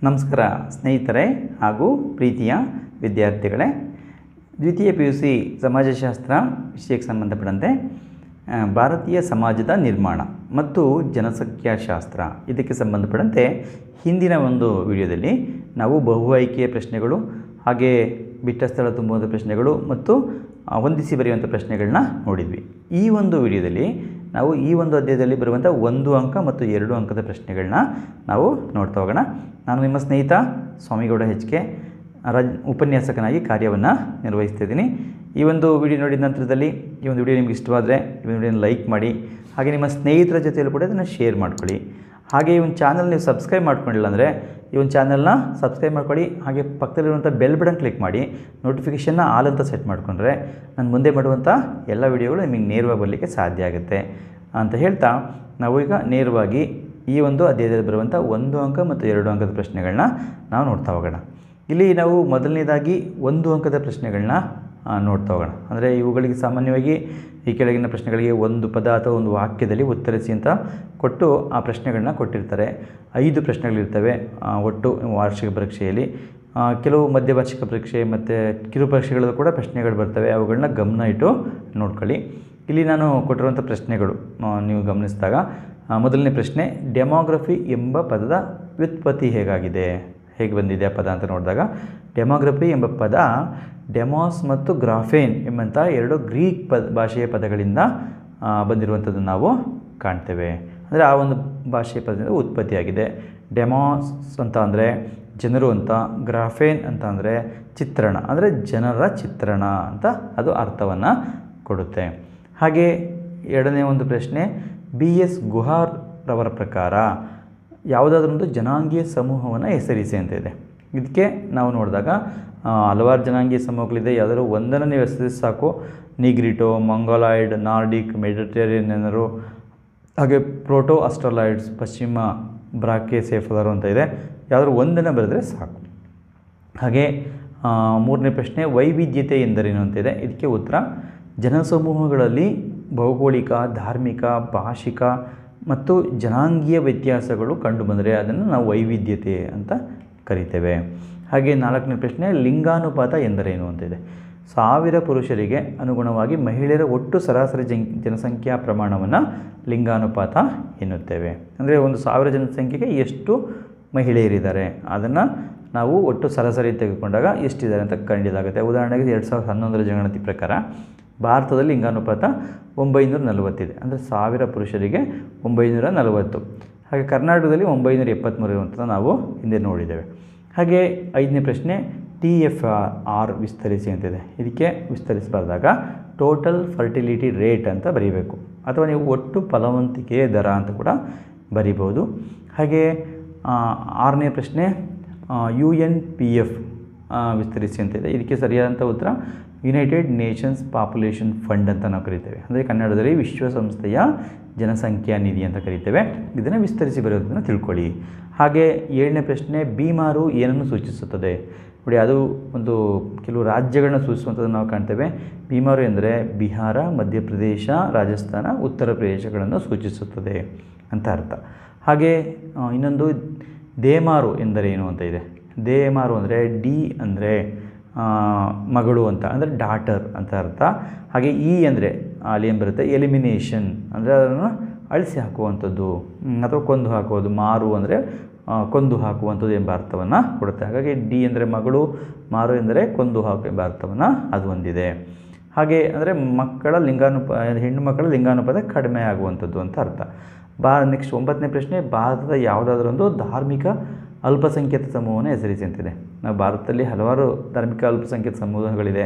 ನಮಸ್ಕಾರ ಸ್ನೇಹಿತರೆ ಹಾಗೂ ಪ್ರೀತಿಯ ವಿದ್ಯಾರ್ಥಿಗಳೇ. ದ್ವಿತೀಯ PUC ಸಮಾಜಶಾಸ್ತ್ರ ವಿಷಯಕ್ಕೆ ಸಂಬಂಧಪಟ್ಟಂತೆ ಭಾರತೀಯ ಸಮಾಜದ ನಿರ್ಮಾಣ ಮತ್ತು ಜನಸಂಖ್ಯಾಶಾಸ್ತ್ರ ಇದಕ್ಕೆ ಸಂಬಂಧಪಟ್ಟಂತೆ ಹಿಂದಿನ ಒಂದು ವಿಡಿಯೋದಲ್ಲಿ ನಾವು ಬಹು ಆಯ್ಕೆಯ ಪ್ರಶ್ನೆಗಳು, ಹಾಗೆ ಬಿಟ್ಟ ಸ್ಥಳ ತುಂಬುವಂಥ ಪ್ರಶ್ನೆಗಳು ಮತ್ತು ಹೊಂದಿಸಿ ಬರೆಯುವಂಥ ಪ್ರಶ್ನೆಗಳನ್ನ ನೋಡಿದ್ವಿ. ಈ ಒಂದು ವಿಡಿಯೋದಲ್ಲಿ ನಾವು ಈ ಒಂದು ಅಧ್ಯಾಯದಲ್ಲಿ ಬರುವಂಥ 1 ಅಂಕ ಮತ್ತು 2 ಅಂಕದ ಪ್ರಶ್ನೆಗಳನ್ನ ನಾವು ನೋಡ್ತಾ ಹೋಗೋಣ. ನಾನು ನಿಮ್ಮ ಸ್ನೇಹಿತ ಸ್ವಾಮಿಗೌಡ HK ಉಪನ್ಯಾಸಕನಾಗಿ ಕಾರ್ಯವನ್ನು ನಿರ್ವಹಿಸ್ತಿದ್ದೀನಿ. ಈ ಒಂದು ವಿಡಿಯೋ ನೋಡಿದ ನಂತರದಲ್ಲಿ ಈ ಒಂದು ವಿಡಿಯೋ ನಿಮ್ಗೆ ಇಷ್ಟವಾದರೆ ಈ ಒಂದು ವಿಡಿಯೋನ ಲೈಕ್ ಮಾಡಿ, ಹಾಗೆ ನಿಮ್ಮ ಸ್ನೇಹಿತರ ಜೊತೆಯಲ್ಲೂ ಕೂಡ ಇದನ್ನು ಶೇರ್ ಮಾಡ್ಕೊಳ್ಳಿ. ಹಾಗೆ ಈ ಒಂದು ಚಾನಲ್ ನೀವು ಸಬ್ಸ್ಕ್ರೈಬ್ ಮಾಡ್ಕೊಂಡಿಲ್ಲ ಅಂದರೆ ಈ ಒಂದು ಚಾನಲ್ನ ಸಬ್ಸ್ಕ್ರೈಬ್ ಮಾಡ್ಕೊಳ್ಳಿ. ಹಾಗೆ ಪಕ್ಕದಲ್ಲಿರುವಂಥ ಬೆಲ್ ಬಟನ್ ಕ್ಲಿಕ್ ಮಾಡಿ ನೋಟಿಫಿಕೇಷನ್ನ ಆಲ್ ಅಂತ ಸೆಟ್ ಮಾಡಿಕೊಂಡ್ರೆ ನಾನು ಮುಂದೆ ಮಾಡುವಂಥ ಎಲ್ಲ ವಿಡಿಯೋಗಳು ನಿಮಗೆ ನೇರವಾಗಿ ಬರಲಿಕ್ಕೆ ಸಾಧ್ಯ ಆಗುತ್ತೆ ಅಂತ ಹೇಳ್ತಾ ನಾವು ಈಗ ನೇರವಾಗಿ ಈ ಒಂದು ಅಧ್ಯಾಯದಲ್ಲಿ ಬರುವಂಥ 1 ಅಂಕ ಮತ್ತು 2 ಅಂಕದ ಪ್ರಶ್ನೆಗಳನ್ನ ನಾವು ನೋಡ್ತಾ ಹೋಗೋಣ. ಇಲ್ಲಿ ನಾವು ಮೊದಲನೇದಾಗಿ 1 ಅಂಕದ ಪ್ರಶ್ನೆಗಳನ್ನ ನೋಡ್ತಾ ಹೋಗೋಣ. ಅಂದರೆ ಇವುಗಳಿಗೆ ಸಾಮಾನ್ಯವಾಗಿ ಈ ಕೆಳಗಿನ ಪ್ರಶ್ನೆಗಳಿಗೆ ಒಂದು ಪದ ಅಥವಾ ಒಂದು ವಾಕ್ಯದಲ್ಲಿ ಉತ್ತರಿಸಿ ಅಂತ ಕೊಟ್ಟು ಆ ಪ್ರಶ್ನೆಗಳನ್ನ ಕೊಟ್ಟಿರ್ತಾರೆ. 5 ಪ್ರಶ್ನೆಗಳಿರ್ತವೆ ಒಟ್ಟು ವಾರ್ಷಿಕ ಪರೀಕ್ಷೆಯಲ್ಲಿ. ಕೆಲವು ಮಧ್ಯವಾರ್ಷಿಕ ಪರೀಕ್ಷೆ ಮತ್ತು ಕಿರು ಪರೀಕ್ಷೆಗಳಲ್ಲೂ ಕೂಡ ಪ್ರಶ್ನೆಗಳು ಬರ್ತವೆ. ಅವುಗಳನ್ನ ಗಮನ ಇಟ್ಟು ನೋಡ್ಕೊಳ್ಳಿ. ಇಲ್ಲಿ ನಾನು ಕೊಟ್ಟಿರುವಂಥ ಪ್ರಶ್ನೆಗಳು ನೀವು ಗಮನಿಸಿದಾಗ ಮೊದಲನೇ ಪ್ರಶ್ನೆ, ಡೆಮೋಗ್ರಫಿ ಎಂಬ ಪದದ ವ್ಯುತ್ಪತ್ತಿ ಹೇಗೆ ಬಂದಿದೆ ಆ ಪದ ಅಂತ ನೋಡಿದಾಗ, ಡೆಮೋಗ್ರಫಿ ಎಂಬ ಪದ ಡೆಮಾಸ್ ಮತ್ತು ಗ್ರಾಫೇನ್ ಎಂಬಂಥ 2 ಗ್ರೀಕ್ ಭಾಷೆಯ ಪದಗಳಿಂದ ಬಂದಿರುವಂಥದ್ದು ನಾವು ಕಾಣ್ತೇವೆ. ಅಂದರೆ ಆ ಒಂದು ಭಾಷೆಯ ಪದದಿಂದ ಉತ್ಪತ್ತಿಯಾಗಿದೆ. ಡೆಮಾಸ್ ಅಂತ ಅಂದರೆ ಜನರು ಅಂತ, ಗ್ರಾಫೇನ್ ಅಂತ ಅಂದರೆ ಚಿತ್ರಣ, ಅಂದರೆ ಜನರ ಚಿತ್ರಣ ಅಂತ ಅದು ಅರ್ಥವನ್ನು ಕೊಡುತ್ತೆ. ಹಾಗೆ ಎರಡನೇ ಒಂದು ಪ್ರಶ್ನೆ, BS ಗುಹಾರ್ ರವರ ಪ್ರಕಾರ ಯಾವುದಾದ್ರೂ ಒಂದು ಜನಾಂಗೀಯ ಸಮೂಹವನ್ನು ಹೆಸರಿಸಿ ಅಂತ ಇದೆ. ಇದಕ್ಕೆ ನಾವು ನೋಡಿದಾಗ ಹಲವಾರು ಜನಾಂಗೀಯ ಸಮೂಹಗಳಿದೆ. ಯಾವುದಾದ್ರು ಒಂದನ್ನು ನೀವು ಹೆಸರಿಸಿ ಸಾಕು. ನಿಗ್ರಿಟೋ, ಮಂಗೋಲಾಯ್ಡ್, ನಾರ್ಡಿಕ್, ಮೆಡಿಟರೇನಿಯನರು, ಹಾಗೆ ಪ್ರೋಟೋ ಆಸ್ಟ್ರಲಾಯ್ಡ್ಸ್, ಪಶ್ಚಿಮ ಬ್ರಾಕೆಸೆಫಲರು ಅಂತ ಇದೆ. ಯಾವುದಾದ್ರು ಒಂದನ್ನು ಬರೆದರೆ ಸಾಕು. ಹಾಗೆ ಮೂರನೇ ಪ್ರಶ್ನೆ, ವೈವಿಧ್ಯತೆ ಎಂದರೇನು ಅಂತ ಇದೆ. ಇದಕ್ಕೆ ಉತ್ತರ, ಜನಸಮೂಹಗಳಲ್ಲಿ ಭೌಗೋಳಿಕ, ಧಾರ್ಮಿಕ, ಭಾಷಿಕ ಮತ್ತು ಜನಾಂಗೀಯ ವ್ಯತ್ಯಾಸಗಳು ಕಂಡುಬಂದರೆ ಅದನ್ನು ನಾವು ವೈವಿಧ್ಯತೆ ಅಂತ ಕರಿತೇವೆ. ಹಾಗೆ 4ನೇ ಪ್ರಶ್ನೆ, ಲಿಂಗಾನುಪಾತ ಎಂದರೇನು ಅಂತಿದೆ. 1000 ಪುರುಷರಿಗೆ ಅನುಗುಣವಾಗಿ ಮಹಿಳೆಯರ ಒಟ್ಟು ಸರಾಸರಿ ಜನಸಂಖ್ಯಾ ಪ್ರಮಾಣವನ್ನು ಲಿಂಗಾನುಪಾತ ಎನ್ನುತ್ತೇವೆ. ಅಂದರೆ ಒಂದು 1000 ಜನಸಂಖ್ಯೆಗೆ ಎಷ್ಟು ಮಹಿಳೆಯರಿದ್ದಾರೆ ಅದನ್ನು ನಾವು ಒಟ್ಟು ಸರಾಸರಿ ತೆಗೆದುಕೊಂಡಾಗ ಎಷ್ಟಿದ್ದಾರೆ ಅಂತ ಕಂಡಿದ್ದಾಗುತ್ತೆ. ಉದಾಹರಣೆಗೆ 2011ರ ಜನಗಣತಿ ಪ್ರಕಾರ ಭಾರತದಲ್ಲಿ ಲಿಂಗಾನುಪಾತ 940 ಇದೆ. ಅಂದರೆ 1000 ಪುರುಷರಿಗೆ 940. ಹಾಗೆ ಕರ್ನಾಟಕದಲ್ಲಿ 973 ಇರುವಂಥದ್ದು ನಾವು ಹಿಂದೆ ನೋಡಿದ್ದೇವೆ. ಹಾಗೆ 5ನೇ ಪ್ರಶ್ನೆ, TFR ವಿಸ್ತರಿಸಿ ಅಂತಿದೆ. ಇದಕ್ಕೆ ವಿಸ್ತರಿಸಬಾರ್ದಾಗ ಟೋಟಲ್ ಫರ್ಟಿಲಿಟಿ ರೇಟ್ ಅಂತ ಬರೀಬೇಕು, ಅಥವಾ ನೀವು ಒಟ್ಟು ಫಲವಂತಿಕೆಯ ದರ ಅಂತ ಕೂಡ ಬರಿಬೋದು. ಹಾಗೆ 6ನೇ ಪ್ರಶ್ನೆ, UNPF ವಿಸ್ತರಿಸಿ ಅಂತಿದೆ. ಇದಕ್ಕೆ ಸರಿಯಾದಂಥ ಉತ್ತರ ಯುನೈಟೆಡ್ ನೇಷನ್ಸ್ ಪಾಪ್ಯುಲೇಷನ್ ಫಂಡ್ ಅಂತ ನಾವು ಕರಿತೇವೆ. ಅಂದರೆ ಕನ್ನಡದಲ್ಲಿ ವಿಶ್ವಸಂಸ್ಥೆಯ ಜನಸಂಖ್ಯಾ ನಿಧಿ ಅಂತ ಕರಿತೇವೆ. ಇದನ್ನು ವಿಸ್ತರಿಸಿ ಬರೆಯೋದನ್ನು ತಿಳ್ಕೊಳ್ಳಿ. ಹಾಗೆ 7ನೇ ಪ್ರಶ್ನೆ, ಬೀಮಾರು ಏನನ್ನು ಸೂಚಿಸುತ್ತದೆ. ನೋಡಿ, ಅದು ಒಂದು ಕೆಲವು ರಾಜ್ಯಗಳನ್ನ ಸೂಚಿಸುವಂಥದ್ದು ನಾವು ಕಾಣ್ತೇವೆ. ಬೀಮಾರು ಎಂದರೆ ಬಿಹಾರ, ಮಧ್ಯಪ್ರದೇಶ, ರಾಜಸ್ಥಾನ, ಉತ್ತರ ಪ್ರದೇಶಗಳನ್ನು ಸೂಚಿಸುತ್ತದೆ ಅಂತ ಅರ್ಥ. ಹಾಗೆ ಇನ್ನೊಂದು ದೇಮಾರು ಎಂದರೇನು ಅಂತ ಇದೆ. ದೇಮಾರು ಅಂದರೆ ಡಿ ಅಂದರೆ ಮಗಳು ಅಂತ, ಅಂದರೆ ಡಾಟರ್ ಅಂತ ಅರ್ಥ. ಹಾಗೆ ಅಂದರೆ ಅಲ್ಲಿ ಏನು ಬರುತ್ತೆ, ಎಲಿಮಿನೇಷನ್ ಅಂದರೆ ಅದನ್ನು ಅಳಿಸಿ ಹಾಕುವಂಥದ್ದು ಅಥವಾ ಕೊಂದು ಹಾಕುವುದು. ಮಾರು ಅಂದರೆ ಕೊಂದು ಹಾಕುವಂಥದ್ದು ಎಂಬ ಅರ್ಥವನ್ನು ಕೊಡುತ್ತೆ. ಹಾಗಾಗಿ ಡಿ ಅಂದರೆ ಮಗಳು, ಮಾರು ಎಂದರೆ ಕೊಂದು ಹಾಕು ಎಂಬ ಅರ್ಥವನ್ನು ಅದು ಹೊಂದಿದೆ. ಹಾಗೆ ಅಂದರೆ ಹೆಣ್ಣು ಮಕ್ಕಳ ಲಿಂಗಾನುಪಾತ ಕಡಿಮೆ ಆಗುವಂಥದ್ದು ಅಂತ ಅರ್ಥ. ನೆಕ್ಸ್ಟ್ 9ನೇ ಪ್ರಶ್ನೆ, ಭಾರತದ ಯಾವುದಾದ್ರೂ ಒಂದು ಧಾರ್ಮಿಕ ಅಲ್ಪಸಂಖ್ಯಾತ ಸಮೂಹವನ್ನು ಹೆಸರಿಸಿ ಅಂತಿದೆ. ನಾವು ಭಾರತದಲ್ಲಿ ಹಲವಾರು ಧಾರ್ಮಿಕ ಅಲ್ಪಸಂಖ್ಯಾತ ಸಮೂಹಗಳಿದೆ.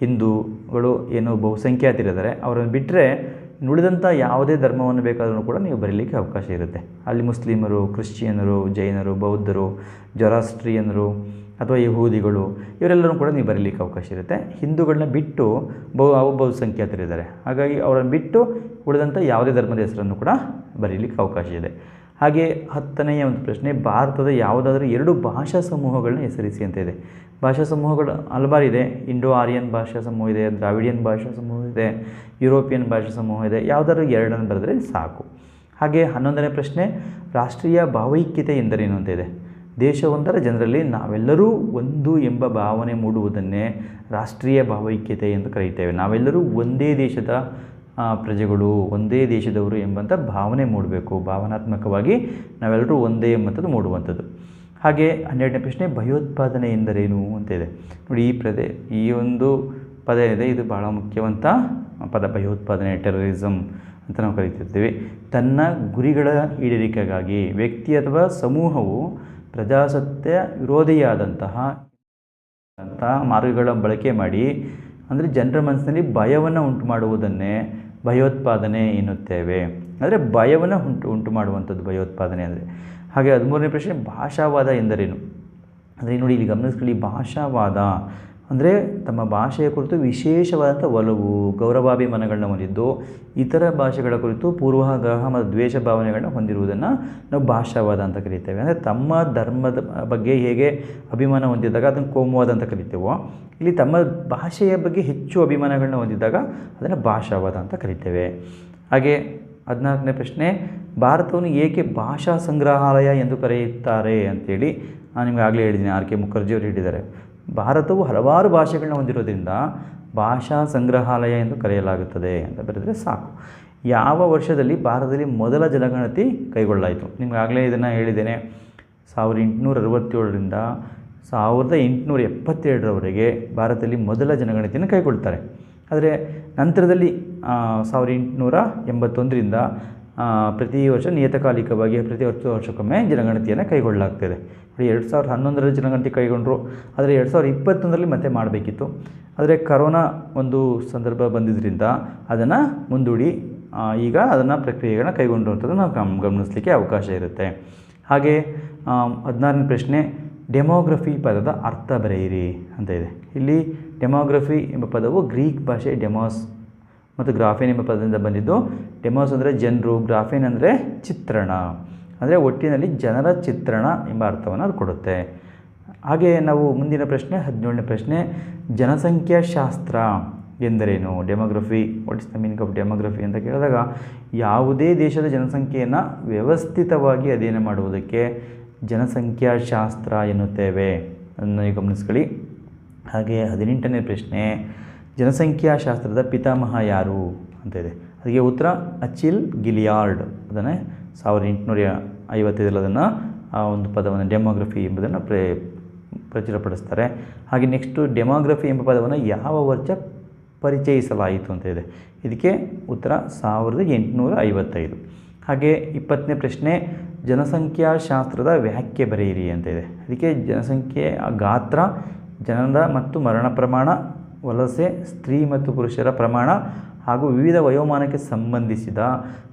ಹಿಂದೂಗಳು ಏನು ಬಹುಸಂಖ್ಯಾತರಿದ್ದಾರೆ, ಅವರನ್ನು ಬಿಟ್ಟರೆ ಉಳಿದಂಥ ಯಾವುದೇ ಧರ್ಮವನ್ನು ಬೇಕಾದರೂ ಕೂಡ ನೀವು ಬರೀಲಿಕ್ಕೆ ಅವಕಾಶ ಇರುತ್ತೆ. ಅಲ್ಲಿ ಮುಸ್ಲಿಮರು, ಕ್ರಿಶ್ಚಿಯನ್ನರು, ಜೈನರು, ಬೌದ್ಧರು, ಜೊರಾಸ್ಟ್ರಿಯನ್ನರು ಅಥವಾ ಯಹೂದಿಗಳು ಇವರೆಲ್ಲರೂ ಕೂಡ ನೀವು ಬರೀಲಿಕ್ಕೆ ಅವಕಾಶ ಇರುತ್ತೆ. ಹಿಂದೂಗಳನ್ನ ಬಿಟ್ಟು ಬಹುಸಂಖ್ಯಾತರಿದ್ದಾರೆ. ಹಾಗಾಗಿ ಅವರನ್ನು ಬಿಟ್ಟು ಉಳಿದಂಥ ಯಾವುದೇ ಧರ್ಮದ ಹೆಸರನ್ನು ಕೂಡ ಬರೀಲಿಕ್ಕೆ ಅವಕಾಶ ಇದೆ. ಹಾಗೆ 10ನೆಯ ಒಂದು ಪ್ರಶ್ನೆ, ಭಾರತದ ಯಾವುದಾದ್ರೂ 2 ಭಾಷಾ ಸಮೂಹಗಳನ್ನ ಹೆಸರಿಸಿ ಅಂತ ಇದೆ. ಭಾಷಾ ಸಮೂಹಗಳು ಹಲವಾರು ಇದೆ. ಇಂಡೋ ಆರ್ಯನ್ ಭಾಷಾ ಸಮೂಹ ಇದೆ, ದ್ರಾವಿಡಿಯನ್ ಭಾಷಾ ಸಮೂಹ ಇದೆ, ಯುರೋಪಿಯನ್ ಭಾಷಾ ಸಮೂಹ ಇದೆ. ಯಾವುದಾದ್ರೂ 2 ಬರೆದರೆ ಸಾಕು. ಹಾಗೆ 11ನೇ ಪ್ರಶ್ನೆ, ರಾಷ್ಟ್ರೀಯ ಭಾವೈಕ್ಯತೆ ಎಂದರೇನು ಅಂತ ಇದೆ. ದೇಶವೊಂದರ ಜನರಲ್ಲಿ ನಾವೆಲ್ಲರೂ ಒಂದು ಎಂಬ ಭಾವನೆ ಮೂಡುವುದನ್ನೇ ರಾಷ್ಟ್ರೀಯ ಭಾವೈಕ್ಯತೆ ಎಂದು ಕರೆಯುತ್ತೇವೆ. ನಾವೆಲ್ಲರೂ ಒಂದೇ ದೇಶದ ಪ್ರಜೆಗಳು, ಒಂದೇ ದೇಶದವರು ಎಂಬಂಥ ಭಾವನೆ ಮೂಡಬೇಕು. ಭಾವನಾತ್ಮಕವಾಗಿ ನಾವೆಲ್ಲರೂ ಒಂದೇ ಎಂಬಂಥದ್ದು ಮೂಡುವಂಥದ್ದು. ಹಾಗೆ 12ನೇ ಪ್ರಶ್ನೆ, ಭಯೋತ್ಪಾದನೆ ಎಂದರೇನು ಅಂತ ಇದೆ ನೋಡಿ. ಈ ಒಂದು ಪದ ಇದೆ, ಇದು ಬಹಳ ಮುಖ್ಯವಂತ ಪದ. ಭಯೋತ್ಪಾದನೆ, ಟೆರರಿಸಮ್ ಅಂತ ನಾವು ಕರೀತಿರ್ತೀವಿ. ತನ್ನ ಗುರಿಗಳ ಈಡೇರಿಕೆಗಾಗಿ ವ್ಯಕ್ತಿ ಅಥವಾ ಸಮೂಹವು ಪ್ರಜಾಸತ್ತೆ ವಿರೋಧಿಯಾದಂತಹ ಮಾರ್ಗಗಳ ಬಳಕೆ ಮಾಡಿ, ಅಂದರೆ ಜನರ ಮನಸ್ಸಿನಲ್ಲಿ ಭಯವನ್ನು ಉಂಟು ಮಾಡುವುದನ್ನೇ ಭಯೋತ್ಪಾದನೆ ಎನ್ನುತ್ತೇವೆ. ಅಂದರೆ ಭಯವನ್ನು ಉಂಟು ಮಾಡುವಂಥದ್ದು ಭಯೋತ್ಪಾದನೆ ಅಂದರೆ. ಹಾಗೆ 13ನೇ ಪ್ರಶ್ನೆ, ಭಾಷಾವಾದ ಎಂದರೇನು? ಅಂದರೆ ನೋಡಿ, ಇಲ್ಲಿ ಗಮನಿಸ್ಕೊಳ್ಳಿ. ಭಾಷಾವಾದ ಅಂದರೆ ತಮ್ಮ ಭಾಷೆಯ ಕುರಿತು ವಿಶೇಷವಾದಂಥ ಒಲವು, ಗೌರವಾಭಿಮಾನಗಳನ್ನ ಹೊಂದಿದ್ದು, ಇತರ ಭಾಷೆಗಳ ಕುರಿತು ಪೂರ್ವಾಗ್ರಹ ಮತ್ತು ದ್ವೇಷ ಭಾವನೆಗಳನ್ನ ಹೊಂದಿರುವುದನ್ನು ನಾವು ಭಾಷಾವಾದ ಅಂತ ಕರೀತೇವೆ. ಅಂದರೆ ತಮ್ಮ ಧರ್ಮದ ಬಗ್ಗೆ ಹೇಗೆ ಅಭಿಮಾನ ಹೊಂದಿದ್ದಾಗ ಅದನ್ನು ಕೋಮುವಾದ ಅಂತ ಕರಿತೇವೋ, ಇಲ್ಲಿ ತಮ್ಮ ಭಾಷೆಯ ಬಗ್ಗೆ ಹೆಚ್ಚು ಅಭಿಮಾನಗಳನ್ನ ಹೊಂದಿದ್ದಾಗ ಅದನ್ನು ಭಾಷಾವಾದ ಅಂತ ಕರಿತೇವೆ. ಹಾಗೆ 14ನೇ ಪ್ರಶ್ನೆ, ಭಾರತವನ್ನು ಏಕೆ ಭಾಷಾ ಸಂಗ್ರಹಾಲಯ ಎಂದು ಕರೆಯುತ್ತಾರೆ ಅಂತೇಳಿ ನಾನು ನಿಮಗೆ ಆಗಲೇ ಹೇಳಿದ್ದೀನಿ. ಆರ್ ಕೆ ಮುಖರ್ಜಿಯವರು ಹೇಳಿದ್ದಾರೆ. ಭಾರತವು ಹಲವಾರು ಭಾಷೆಗಳನ್ನ ಹೊಂದಿರೋದ್ರಿಂದ ಭಾಷಾ ಸಂಗ್ರಹಾಲಯ ಎಂದು ಕರೆಯಲಾಗುತ್ತದೆ ಅಂತ ಬರೆದರೆ ಸಾಕು. ಯಾವ ವರ್ಷದಲ್ಲಿ ಭಾರತದಲ್ಲಿ ಮೊದಲ ಜನಗಣತಿ ಕೈಗೊಳ್ಳಲಾಯಿತು? ನಿಮ್ಗೆ ಆಗಲೇ ಇದನ್ನು ಹೇಳಿದ್ದೇನೆ. 1867ರಿಂದ 1872ರವರೆಗೆ ಭಾರತದಲ್ಲಿ ಮೊದಲ ಜನಗಣತಿಯನ್ನು ಕೈಗೊಳ್ತಾರೆ. ಆದರೆ ನಂತರದಲ್ಲಿ 1881ರಿಂದ ಪ್ರತಿ ವರ್ಷ ನಿಯತಕಾಲಿಕವಾಗಿ ಪ್ರತಿ 10 ವರ್ಷಕ್ಕೊಮ್ಮೆ ಜನಗಣತಿಯನ್ನು ಕೈಗೊಳ್ಳಲಾಗ್ತದೆ. 2011ರಲ್ಲಿ ಜನಗಣತಿ ಕೈಗೊಂಡರು, ಆದರೆ 2021ರಲ್ಲಿ ಮತ್ತೆ ಮಾಡಬೇಕಿತ್ತು. ಆದರೆ ಕರೋನಾ ಒಂದು ಸಂದರ್ಭ ಬಂದಿದ್ದರಿಂದ ಅದನ್ನು ಮುಂದೂಡಿ ಈಗ ಅದನ್ನು ಪ್ರಕ್ರಿಯೆಗಳನ್ನ ಕೈಗೊಂಡಿರುವಂಥದ್ದು ನಾವು ಗಮನಿಸಲಿಕ್ಕೆ ಅವಕಾಶ ಇರುತ್ತೆ. ಹಾಗೆ 16ನೇ ಪ್ರಶ್ನೆ, ಡೆಮೋಗ್ರಫಿ ಪದದ ಅರ್ಥ ಬರೆಯಿರಿ ಅಂತ ಇದೆ. ಇಲ್ಲಿ ಡೆಮೋಗ್ರಫಿ ಎಂಬ ಪದವು ಗ್ರೀಕ್ ಭಾಷೆ ಡೆಮೋಸ್ ಮತ್ತು ಗ್ರಾಫೇನ್ ಎಂಬ ಪದದಿಂದ ಬಂದಿದ್ದು. ಡೆಮೋಸ್ ಅಂದರೆ ಜನರು, ಗ್ರಾಫೇನ್ ಅಂದರೆ ಚಿತ್ರಣ, ಅಂದರೆ ಒಟ್ಟಿನಲ್ಲಿ ಜನರ ಚಿತ್ರಣ ಎಂಬ ಅರ್ಥವನ್ನು ಅದು ಕೊಡುತ್ತೆ. ಹಾಗೆ ನಾವು ಮುಂದಿನ ಪ್ರಶ್ನೆ 17ನೇ ಪ್ರಶ್ನೆ, ಜನಸಂಖ್ಯಾಶಾಸ್ತ್ರ ಎಂದರೇನು? Demography, what is the meaning of demography ಅಂತ ಕೇಳಿದಾಗ, ಯಾವುದೇ ದೇಶದ ಜನಸಂಖ್ಯೆಯನ್ನು ವ್ಯವಸ್ಥಿತವಾಗಿ ಅಧ್ಯಯನ ಮಾಡುವುದಕ್ಕೆ ಜನಸಂಖ್ಯಾಶಾಸ್ತ್ರ ಎನ್ನುತ್ತೇವೆ. ಅದನ್ನು ಗಮನಿಸ್ಕೊಳ್ಳಿ. ಹಾಗೆ 18ನೇ ಪ್ರಶ್ನೆ, ಜನಸಂಖ್ಯಾಶಾಸ್ತ್ರದ ಪಿತಾಮಹ ಯಾರು ಅಂತ ಇದೆ. ಅದಕ್ಕೆ ಉತ್ತರ ಅಚಿಲ್ ಗಿಲಿಯಾರ್ಡ್. ಅದನ್ನೇ 1855 ಅದನ್ನು ಆ ಒಂದು ಪದವನ್ನು ಡೆಮೋಗ್ರಫಿ ಎಂಬುದನ್ನು ಪ್ರಚುರಪಡಿಸ್ತಾರೆ. ಹಾಗೆ ನೆಕ್ಸ್ಟು ಡೆಮೋಗ್ರಫಿ ಎಂಬ ಪದವನ್ನು ಯಾವ ವರ್ಷ ಪರಿಚಯಿಸಲಾಯಿತು ಅಂತ ಇದೆ. ಇದಕ್ಕೆ ಉತ್ತರ 1855. ಹಾಗೆ 20ನೇ ಪ್ರಶ್ನೆ, ಜನಸಂಖ್ಯಾಶಾಸ್ತ್ರದ ವ್ಯಾಖ್ಯೆ ಬರೆಯಿರಿ ಅಂತ ಇದೆ. ಅದಕ್ಕೆ ಜನಸಂಖ್ಯೆ ಗಾತ್ರ, ಜನನ ಮತ್ತು ಮರಣ ಪ್ರಮಾಣ, ವಲಸೆ, ಸ್ತ್ರೀ ಮತ್ತು ಪುರುಷರ ಪ್ರಮಾಣ ಹಾಗೂ ವಿವಿಧ ವಯೋಮಾನಕ್ಕೆ ಸಂಬಂಧಿಸಿದ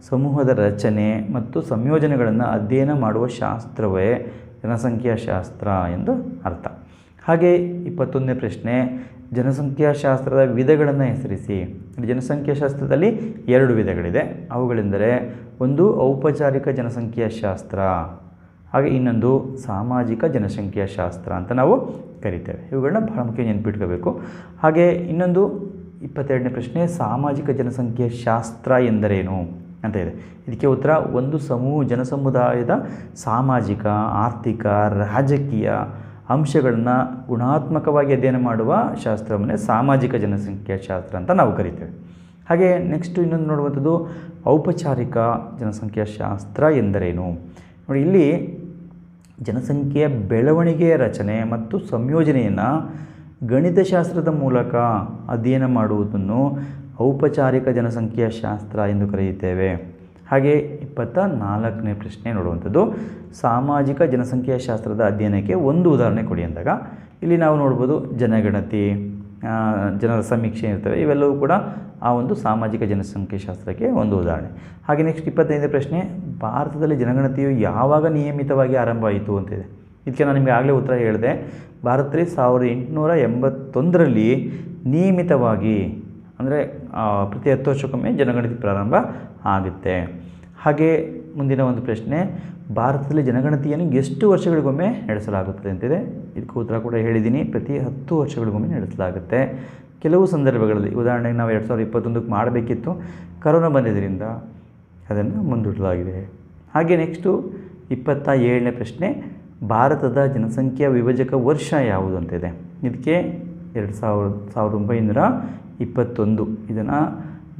ಸಮೂಹದ ರಚನೆ ಮತ್ತು ಸಂಯೋಜನೆಗಳನ್ನು ಅಧ್ಯಯನ ಮಾಡುವ ಶಾಸ್ತ್ರವೇ ಜನಸಂಖ್ಯಾಶಾಸ್ತ್ರ ಎಂದು ಅರ್ಥ. ಹಾಗೆ 21ನೇ ಪ್ರಶ್ನೆ, ಜನಸಂಖ್ಯಾಶಾಸ್ತ್ರದ ವಿಧಗಳನ್ನು ಹೆಸರಿಸಿ. ಜನಸಂಖ್ಯಾಶಾಸ್ತ್ರದಲ್ಲಿ 2 ವಿಧಗಳಿದೆ. ಅವುಗಳೆಂದರೆ ಒಂದು ಔಪಚಾರಿಕ ಜನಸಂಖ್ಯಾಶಾಸ್ತ್ರ, ಹಾಗೆ ಇನ್ನೊಂದು ಸಾಮಾಜಿಕ ಜನಸಂಖ್ಯಾಶಾಸ್ತ್ರ ಅಂತ ನಾವು ಕರಿತೇವೆ. ಇವುಗಳನ್ನ ಬಹಳ ಮುಖ್ಯ ನೆನಪಿಟ್ಕೋಬೇಕು. ಹಾಗೆ ಇನ್ನೊಂದು 22ನೇ ಪ್ರಶ್ನೆ, ಸಾಮಾಜಿಕ ಜನಸಂಖ್ಯಾಶಾಸ್ತ್ರ ಎಂದರೇನು ಅಂತ ಇದೆ. ಇದಕ್ಕೆ ಉತ್ತರ ಒಂದು ಜನಸಮುದಾಯದ ಸಾಮಾಜಿಕ, ಆರ್ಥಿಕ, ರಾಜಕೀಯ ಅಂಶಗಳನ್ನು ಗುಣಾತ್ಮಕವಾಗಿ ಅಧ್ಯಯನ ಮಾಡುವ ಶಾಸ್ತ್ರವನ್ನೇ ಸಾಮಾಜಿಕ ಜನಸಂಖ್ಯಾಶಾಸ್ತ್ರ ಅಂತ ನಾವು ಕರಿತೇವೆ. ಹಾಗೆ ನೆಕ್ಸ್ಟು ಇನ್ನೊಂದು ನೋಡುವಂಥದ್ದು ಔಪಚಾರಿಕ ಜನಸಂಖ್ಯಾಶಾಸ್ತ್ರ ಎಂದರೇನು. ನೋಡಿ, ಇಲ್ಲಿ ಜನಸಂಖ್ಯೆಯ ಬೆಳವಣಿಗೆಯ ರಚನೆ ಮತ್ತು ಸಂಯೋಜನೆಯನ್ನು ಗಣಿತಶಾಸ್ತ್ರದ ಮೂಲಕ ಅಧ್ಯಯನ ಮಾಡುವುದನ್ನು ಔಪಚಾರಿಕ ಜನಸಂಖ್ಯಾಶಾಸ್ತ್ರ ಎಂದು ಕರೆಯುತ್ತೇವೆ. ಹಾಗೆ 24ನೇ ಪ್ರಶ್ನೆ ನೋಡುವಂಥದ್ದು ಸಾಮಾಜಿಕ ಜನಸಂಖ್ಯಾಶಾಸ್ತ್ರದ ಅಧ್ಯಯನಕ್ಕೆ ಒಂದು ಉದಾಹರಣೆ ಕೊಡಿ ಅಂದಾಗ, ಇಲ್ಲಿ ನಾವು ನೋಡ್ಬೋದು ಜನಗಣತಿ, ಜನರ ಸಮೀಕ್ಷೆ ಇರ್ತವೆ. ಇವೆಲ್ಲವೂ ಕೂಡ ಆ ಒಂದು ಸಾಮಾಜಿಕ ಜನಸಂಖ್ಯಾಶಾಸ್ತ್ರಕ್ಕೆ ಒಂದು ಉದಾಹರಣೆ. ಹಾಗೆ ನೆಕ್ಸ್ಟ್ 25ನೇ ಪ್ರಶ್ನೆ, ಭಾರತದಲ್ಲಿ ಜನಗಣತಿಯು ಯಾವಾಗ ನಿಯಮಿತವಾಗಿ ಆರಂಭ ಆಯಿತು ಅಂತಿದೆ. ಇದಕ್ಕೆ ನಾನು ನಿಮಗೆ ಆಗಲೇ ಉತ್ತರ ಹೇಳಿದೆ. ಭಾರತದಲ್ಲಿ 1881ರಲ್ಲಿ ನಿಯಮಿತವಾಗಿ, ಅಂದರೆ ಪ್ರತಿ 10 ವರ್ಷಕ್ಕೊಮ್ಮೆ ಜನಗಣತಿ ಪ್ರಾರಂಭ ಆಗುತ್ತೆ. ಹಾಗೆ ಮುಂದಿನ ಒಂದು ಪ್ರಶ್ನೆ, ಭಾರತದಲ್ಲಿ ಜನಗಣತಿಯನ್ನು ಎಷ್ಟು ವರ್ಷಗಳಿಗೊಮ್ಮೆ ನಡೆಸಲಾಗುತ್ತದೆ ಅಂತಿದೆ. ಇದಕ್ಕೆ ಉತ್ತರ ಕೂಡ ಹೇಳಿದ್ದೀನಿ, ಪ್ರತಿ 10 ವರ್ಷಗಳಿಗೊಮ್ಮೆ ನಡೆಸಲಾಗುತ್ತೆ. ಕೆಲವು ಸಂದರ್ಭಗಳಲ್ಲಿ, ಉದಾಹರಣೆಗೆ ನಾವು 2021ಕ್ಕೆ ಮಾಡಬೇಕಿತ್ತು, ಕರೋನಾ ಬಂದಿದ್ದರಿಂದ ಅದನ್ನು ಮುಂದೂಡಲಾಗಿದೆ. ಹಾಗೆ ನೆಕ್ಸ್ಟು 27ನೇ ಪ್ರಶ್ನೆ, ಭಾರತದ ಜನಸಂಖ್ಯಾ ವಿಭಜಕ ವರ್ಷ ಯಾವುದು ಅಂತಿದೆ. ಇದಕ್ಕೆ 1921 ಇದನ್ನು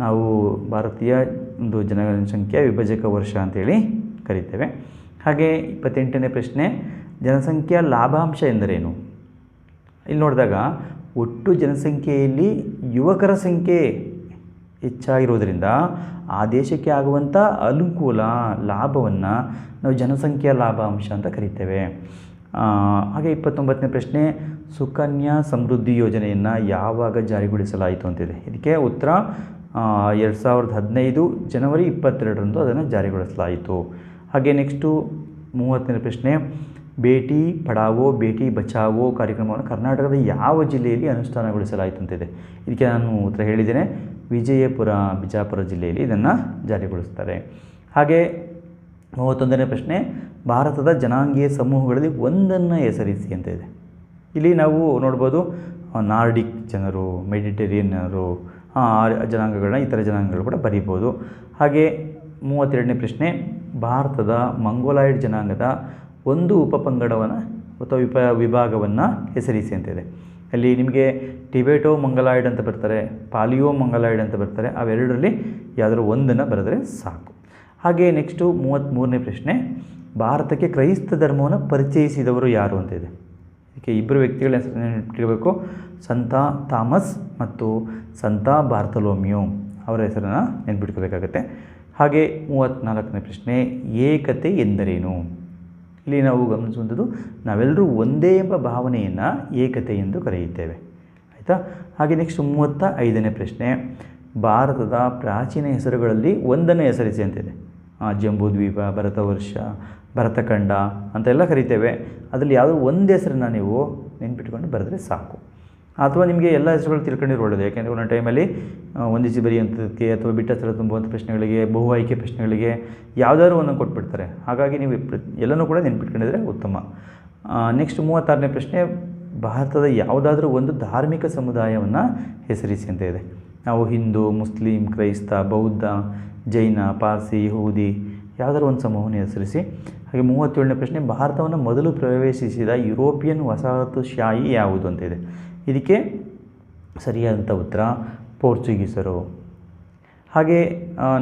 ನಾವು ಭಾರತೀಯ ಒಂದು ಜನಸಂಖ್ಯಾ ವಿಭಜಕ ವರ್ಷ ಅಂತೇಳಿ ಕರಿತೇವೆ. ಹಾಗೆ 28ನೇ ಪ್ರಶ್ನೆ, ಜನಸಂಖ್ಯಾ ಲಾಭಾಂಶ ಎಂದರೇನು? ಇಲ್ಲಿ ನೋಡಿದಾಗ ಒಟ್ಟು ಜನಸಂಖ್ಯೆಯಲ್ಲಿ ಯುವಕರ ಸಂಖ್ಯೆ ಹೆಚ್ಚಾಗಿರೋದರಿಂದ ಆ ದೇಶಕ್ಕೆ ಆಗುವಂಥ ಅನುಕೂಲ ಲಾಭವನ್ನು ನಾವು ಜನಸಂಖ್ಯಾ ಲಾಭಾಂಶ ಅಂತ ಕರಿತೇವೆ. ಹಾಗೆ 29ನೇ ಪ್ರಶ್ನೆ, ಸುಕನ್ಯಾ ಸಮೃದ್ಧಿ ಯೋಜನೆಯನ್ನು ಯಾವಾಗ ಜಾರಿಗೊಳಿಸಲಾಯಿತು ಅಂತಿದೆ. ಇದಕ್ಕೆ ಉತ್ತರ 2015 ಜನವರಿ 22ರಂದು ಅದನ್ನು ಜಾರಿಗೊಳಿಸಲಾಯಿತು. ಹಾಗೆ ನೆಕ್ಸ್ಟು 30ನೇ ಪ್ರಶ್ನೆ, ಬೇಟಿ ಪಢಾವೋ ಬೇಟಿ ಬಚಾವೋ ಕಾರ್ಯಕ್ರಮವನ್ನು ಕರ್ನಾಟಕದ ಯಾವ ಜಿಲ್ಲೆಯಲ್ಲಿ ಅನುಷ್ಠಾನಗೊಳಿಸಲಾಯಿತು ಅಂತಿದೆ. ಇದಕ್ಕೆ ನಾನು ಉತ್ತರ ಹೇಳಿದ್ದೇನೆ, ವಿಜಯಪುರ ಬಿಜಾಪುರ ಜಿಲ್ಲೆಯಲ್ಲಿ ಇದನ್ನು ಜಾರಿಗೊಳಿಸ್ತಾರೆ. ಹಾಗೆ 31ನೇ ಪ್ರಶ್ನೆ, ಭಾರತದ ಜನಾಂಗೀಯ ಸಮೂಹಗಳಲ್ಲಿ ಒಂದನ್ನು ಹೆಸರಿಸಿ ಅಂತ ಇದೆ. ಇಲ್ಲಿ ನಾವು ನೋಡ್ಬೋದು ನಾರ್ಡಿಕ್ ಜನರು, ಮೆಡಿಟೇರಿಯನ್ನರು ಜನಾಂಗಗಳನ್ನ ಇತರ ಜನಾಂಗಗಳು ಕೂಡ ಬರೀಬೋದು. ಹಾಗೆ 32ನೇ ಪ್ರಶ್ನೆ, ಭಾರತದ ಮಂಗೋಲಾಯ್ಡ್ ಜನಾಂಗದ ಒಂದು ಉಪಪಂಗಡವನ್ನು ಅಥವಾ ವಿಭಾಗವನ್ನು ಹೆಸರಿಸಿ ಅಂತಿದೆ. ಅಲ್ಲಿ ನಿಮಗೆ ಟಿಬೆಟೋ ಮಂಗೋಲಾಯ್ಡ್ ಅಂತ ಬರ್ತಾರೆ, ಪಾಲಿಯೋ ಮಂಗೋಲಾಯ್ಡ್ ಅಂತ ಬರ್ತಾರೆ. ಅವೆರಡರಲ್ಲಿ ಯಾವುದಾದ್ರು ಒಂದನ್ನು ಬರೆದರೆ ಸಾಕು. ಹಾಗೆ ನೆಕ್ಸ್ಟು 33ನೇ ಪ್ರಶ್ನೆ, ಭಾರತಕ್ಕೆ ಕ್ರೈಸ್ತ ಧರ್ಮವನ್ನು ಪರಿಚಯಿಸಿದವರು ಯಾರು ಅಂತಿದೆ. ಇದಕ್ಕೆ ಇಬ್ಬರು ವ್ಯಕ್ತಿಗಳ ಹೆಸರು ನೆನಪಿಟ್ಕೋಬೇಕು, ಸಂತ ಥಾಮಸ್ ಮತ್ತು ಸಂತ ಬಾರ್ತಲೋಮಿಯೋ ಅವರ ಹೆಸರನ್ನು ನೆನಪಿಟ್ಕೋಬೇಕಾಗತ್ತೆ. ಹಾಗೆ 34ನೇ ಪ್ರಶ್ನೆ, ಏಕತೆ ಎಂದರೇನು? ಇಲ್ಲಿ ನಾವು ಗಮನಿಸುವಂಥದ್ದು, ನಾವೆಲ್ಲರೂ ಒಂದೇ ಎಂಬ ಭಾವನೆಯನ್ನು ಏಕತೆ ಎಂದು ಕರೆಯುತ್ತೇವೆ. ಆಯಿತಾ. ಹಾಗೆ ನೆಕ್ಸ್ಟ್ 35ನೇ ಪ್ರಶ್ನೆ, ಭಾರತದ ಪ್ರಾಚೀನ ಹೆಸರುಗಳಲ್ಲಿ ಒಂದನ್ನು ಹೆಸರಿಸಿ ಅಂತಿದೆ. ಜಂಬೂದ್ವೀಪ, ಭರತವರ್ಷ, ಭರತಖಂಡ ಅಂತೆಲ್ಲ ಕರಿತೇವೆ. ಅದರಲ್ಲಿ ಯಾವುದೋ ಒಂದು ಹೆಸರನ್ನು ನೀವು ನೆನ್ಪಿಟ್ಕೊಂಡು ಬರೆದ್ರೆ ಸಾಕು. ಅಥವಾ ನಿಮಗೆ ಎಲ್ಲ ಹೆಸರುಗಳು ತಿಳ್ಕೊಂಡಿರೋ ಒಳ್ಳೆಯದು. ಯಾಕೆಂದರೆ ಒಂದೊಂದು ಟೈಮಲ್ಲಿ ಒಂದಿಸಿ ಬರೆಯುವಂಥದ್ದಕ್ಕೆ ಅಥವಾ ಬಿಟ್ಟ ಸ್ಥಳ ತುಂಬುವಂಥ ಪ್ರಶ್ನೆಗಳಿಗೆ, ಬಹು ಆಯ್ಕೆ ಪ್ರಶ್ನೆಗಳಿಗೆ ಯಾವುದಾದ್ರು ಒಂದನ್ನು ಕೊಟ್ಬಿಡ್ತಾರೆ. ಹಾಗಾಗಿ ನೀವು ಎಲ್ಲನೂ ಕೂಡ ನೆನ್ಪಿಟ್ಕೊಂಡಿದ್ರೆ ಉತ್ತಮ. ನೆಕ್ಸ್ಟ್ 36ನೇ ಪ್ರಶ್ನೆ, ಭಾರತದ ಯಾವುದಾದ್ರೂ ಒಂದು ಧಾರ್ಮಿಕ ಸಮುದಾಯವನ್ನು ಹೆಸರಿಸಿ ಅಂತ ಇದೆ. ನಾವು ಹಿಂದೂ, ಮುಸ್ಲಿಂ, ಕ್ರೈಸ್ತ, ಬೌದ್ಧ, ಜೈನ, ಪಾರ್ಸಿ, ಯಹೂದಿ ಯಾವುದಾದ್ರು ಒಂದು ಸಮೂಹವನ್ನು ಹೆಸರಿಸಿ. ಹಾಗೆ 37ನೇ ಪ್ರಶ್ನೆ, ಭಾರತವನ್ನು ಮೊದಲು ಪ್ರವೇಶಿಸಿದ ಯುರೋಪಿಯನ್ ವಸಾಹತುಶಾಹಿ ಯಾವುದು ಅಂತ ಇದೆ. ಇದಕ್ಕೆ ಸರಿಯಾದಂಥ ಉತ್ತರ ಪೋರ್ಚುಗೀಸರು. ಹಾಗೆ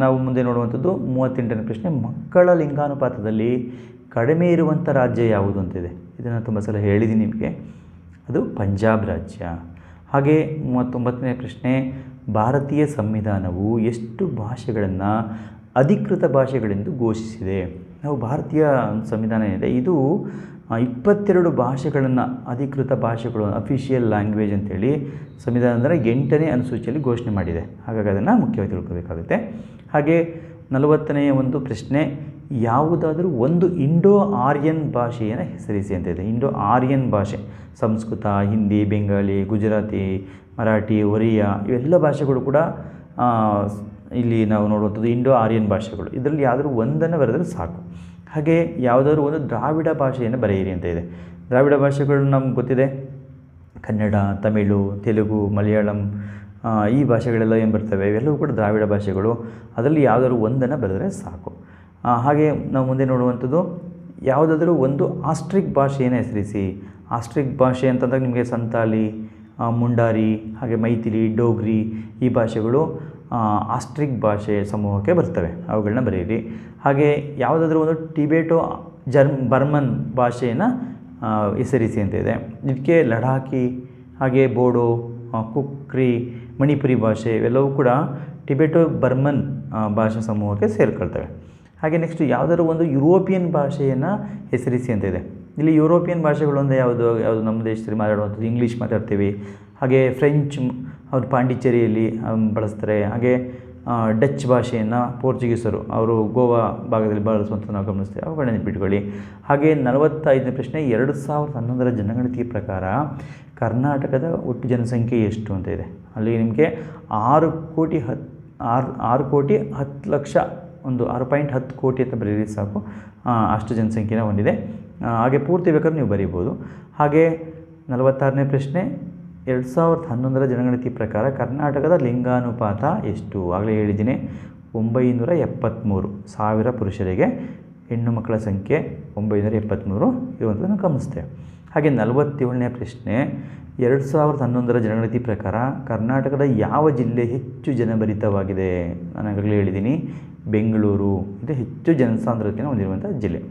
ನಾವು ಮುಂದೆ ನೋಡುವಂಥದ್ದು 38ನೇ ಪ್ರಶ್ನೆ, ಮಕ್ಕಳ ಲಿಂಗಾನುಪಾತದಲ್ಲಿ ಕಡಿಮೆ ಇರುವಂಥ ರಾಜ್ಯ ಯಾವುದು ಅಂತಿದೆ. ಇದನ್ನು ತುಂಬ ಸಲ ಹೇಳಿದ್ದೀನಿ ನಿಮಗೆ, ಅದು ಪಂಜಾಬ್ ರಾಜ್ಯ. ಹಾಗೆ 39ನೇ ಪ್ರಶ್ನೆ, ಭಾರತೀಯ ಸಂವಿಧಾನವು ಎಷ್ಟು ಭಾಷೆಗಳನ್ನು ಅಧಿಕೃತ ಭಾಷೆಗಳೆಂದು ಘೋಷಿಸಿದೆ. ನಾವು ಭಾರತೀಯ ಸಂವಿಧಾನ ಏನಿದೆ ಇದು 22 ಭಾಷೆಗಳನ್ನು ಅಧಿಕೃತ ಭಾಷೆಗಳು, ಅಫಿಷಿಯಲ್ ಲ್ಯಾಂಗ್ವೇಜ್ ಅಂತೇಳಿ ಸಂವಿಧಾನದ 8ನೇ ಅನುಸೂಚಿಯಲ್ಲಿ ಘೋಷಣೆ ಮಾಡಿದೆ. ಹಾಗಾಗಿ ಅದನ್ನು ಮುಖ್ಯವಾಗಿ ತಿಳ್ಕೋಬೇಕಾಗುತ್ತೆ. ಹಾಗೆ 40ನೇ ಒಂದು ಪ್ರಶ್ನೆ, ಯಾವುದಾದ್ರೂ ಒಂದು ಇಂಡೋ ಆರ್ಯನ್ ಭಾಷೆಯನ್ನು ಹೆಸರಿಸಿ ಅಂತ ಇದೆ. ಇಂಡೋ ಆರ್ಯನ್ ಭಾಷೆ ಸಂಸ್ಕೃತ, ಹಿಂದಿ, ಬೆಂಗಾಲಿ, ಗುಜರಾತಿ, ಮರಾಠಿ, ಒರಿಯಾ ಇವೆಲ್ಲ ಭಾಷೆಗಳು ಕೂಡ ಇಲ್ಲಿ ನಾವು ನೋಡುವಂಥದ್ದು ಇಂಡೋ ಆರ್ಯನ್ ಭಾಷೆಗಳು. ಇದರಲ್ಲಿ ಯಾವುದಾದ್ರೂ ಒಂದನ್ನು ಬರೆದರೆ ಸಾಕು. ಹಾಗೆ ಯಾವುದಾದ್ರೂ ಒಂದು ದ್ರಾವಿಡ ಭಾಷೆಯನ್ನು ಬರೆಯಿರಿ ಅಂತ ಇದೆ. ದ್ರಾವಿಡ ಭಾಷೆಗಳು ನಮ್ಗೆ ಗೊತ್ತಿದೆ, ಕನ್ನಡ, ತಮಿಳು, ತೆಲುಗು, ಮಲಯಾಳಂ ಈ ಭಾಷೆಗಳೆಲ್ಲ ಏನು ಬರ್ತವೆ ಇವೆಲ್ಲವೂ ಕೂಡ ದ್ರಾವಿಡ ಭಾಷೆಗಳು. ಅದರಲ್ಲಿ ಯಾವುದಾದ್ರೂ ಒಂದನ್ನು ಬರೆದರೆ ಸಾಕು. ಹಾಗೆ ನಾವು ಮುಂದೆ ನೋಡುವಂಥದ್ದು, ಯಾವುದಾದ್ರೂ ಒಂದು ಆಸ್ಟ್ರಿಕ್ ಭಾಷೆಯನ್ನು ಹೆಸರಿಸಿ. ಆಸ್ಟ್ರಿಕ್ ಭಾಷೆ ಅಂತಂದಾಗ ನಿಮಗೆ ಸಂತಾಲಿ, ಮುಂಡಾರಿ, ಹಾಗೆ ಮೈಥಿಲಿ, ಡೋಗ್ರಿ ಈ ಭಾಷೆಗಳು ಆಸ್ಟ್ರಿಕ್ ಭಾಷೆ ಸಮೂಹಕ್ಕೆ ಬರ್ತವೆ. ಅವುಗಳನ್ನ ಬರೆಯಿರಿ. ಹಾಗೆ ಯಾವುದಾದ್ರೂ ಒಂದು ಟಿಬೆಟೋ ಬರ್ಮನ್ ಭಾಷೆಯನ್ನು ಹೆಸರಿಸಿ ಅಂತ ಇದೆ. ಇದಕ್ಕೆ ಲಡಾಖಿ, ಹಾಗೆ ಬೋಡೋ, ಕುಕ್ರಿ, ಮಣಿಪುರಿ ಭಾಷೆ ಇವೆಲ್ಲವೂ ಕೂಡ ಟಿಬೆಟೋ ಬರ್ಮನ್ ಭಾಷಾ ಸಮೂಹಕ್ಕೆ ಸೇರಿಕೊಳ್ತವೆ. ಹಾಗೆ ನೆಕ್ಸ್ಟ್ ಯಾವುದಾದ್ರೂ ಒಂದು ಯುರೋಪಿಯನ್ ಭಾಷೆಯನ್ನು ಹೆಸರಿಸಿ ಅಂತ ಇದೆ. ಇಲ್ಲಿ ಯುರೋಪಿಯನ್ ಭಾಷೆಗಳು ಅಂದರೆ ಯಾವುದು ನಮ್ಮ ದೇಶದಲ್ಲಿ ಮಾತಾಡುವಂಥದ್ದು ಇಂಗ್ಲೀಷ್ ಮಾತಾಡ್ತೀವಿ. ಹಾಗೆ ಫ್ರೆಂಚ್ ಅವರು ಪಾಂಡಿಚೇರಿಯಲ್ಲಿ ಬಳಸ್ತಾರೆ. ಹಾಗೆ ಡಚ್ ಭಾಷೆಯನ್ನು ಪೋರ್ಚುಗೀಸರು ಅವರು ಗೋವಾ ಭಾಗದಲ್ಲಿ ಬಳಸುವಂಥ ನಾವು ಗಮನಿಸ್ತೇವೆ. ಅವುಗಳನ್ನ ನೆನಪಿಟ್ಕೊಳ್ಳಿ. ಹಾಗೆ 45ನೇ ಪ್ರಶ್ನೆ, 2011ರ ಜನಗಣತಿಯ ಪ್ರಕಾರ ಕರ್ನಾಟಕದ ಒಟ್ಟು ಜನಸಂಖ್ಯೆ ಎಷ್ಟು ಅಂತ ಇದೆ. ಅಲ್ಲಿ ನಿಮಗೆ 6 ಕೋಟಿ 10 ಲಕ್ಷ, ಒಂದು 6.10 ಕೋಟಿ ಅಂತ ಬರೀರಿ ಸಾಕು. ಅಷ್ಟು ಜನಸಂಖ್ಯೆನ ಹೊಂದಿದೆ. ಹಾಗೆ ಪೂರ್ತಿ ಬೇಕಾದ್ರೆ ನೀವು ಬರೀಬೋದು. ಹಾಗೆ 46ನೇ ಪ್ರಶ್ನೆ, 2011ರ ಜನಗಣತಿ ಪ್ರಕಾರ ಕರ್ನಾಟಕದ ಲಿಂಗಾನುಪಾತ ಎಷ್ಟು? ಆಗಲೇ ಹೇಳಿದ್ದೀನಿ, 973 ಸಾವಿರ ಪುರುಷರಿಗೆ ಹೆಣ್ಣು ಮಕ್ಕಳ ಸಂಖ್ಯೆ 973 ಇರುವಂಥದ್ದನ್ನು ಗಮನಿಸ್ತೇವೆ. ಹಾಗೆ 47ನೇ ಪ್ರಶ್ನೆ, 2011ರ ಜನಗಣತಿ ಪ್ರಕಾರ ಕರ್ನಾಟಕದ ಯಾವ ಜಿಲ್ಲೆ ಹೆಚ್ಚು ಜನಭರಿತವಾಗಿದೆ? ನಾನು ಈಗಾಗಲೇ ಹೇಳಿದ್ದೀನಿ, ಬೆಂಗಳೂರು ಇದು ಹೆಚ್ಚು ಜನಸಾಂದ್ರತೆಯನ್ನು ಹೊಂದಿರುವಂಥ ಜಿಲ್ಲೆ.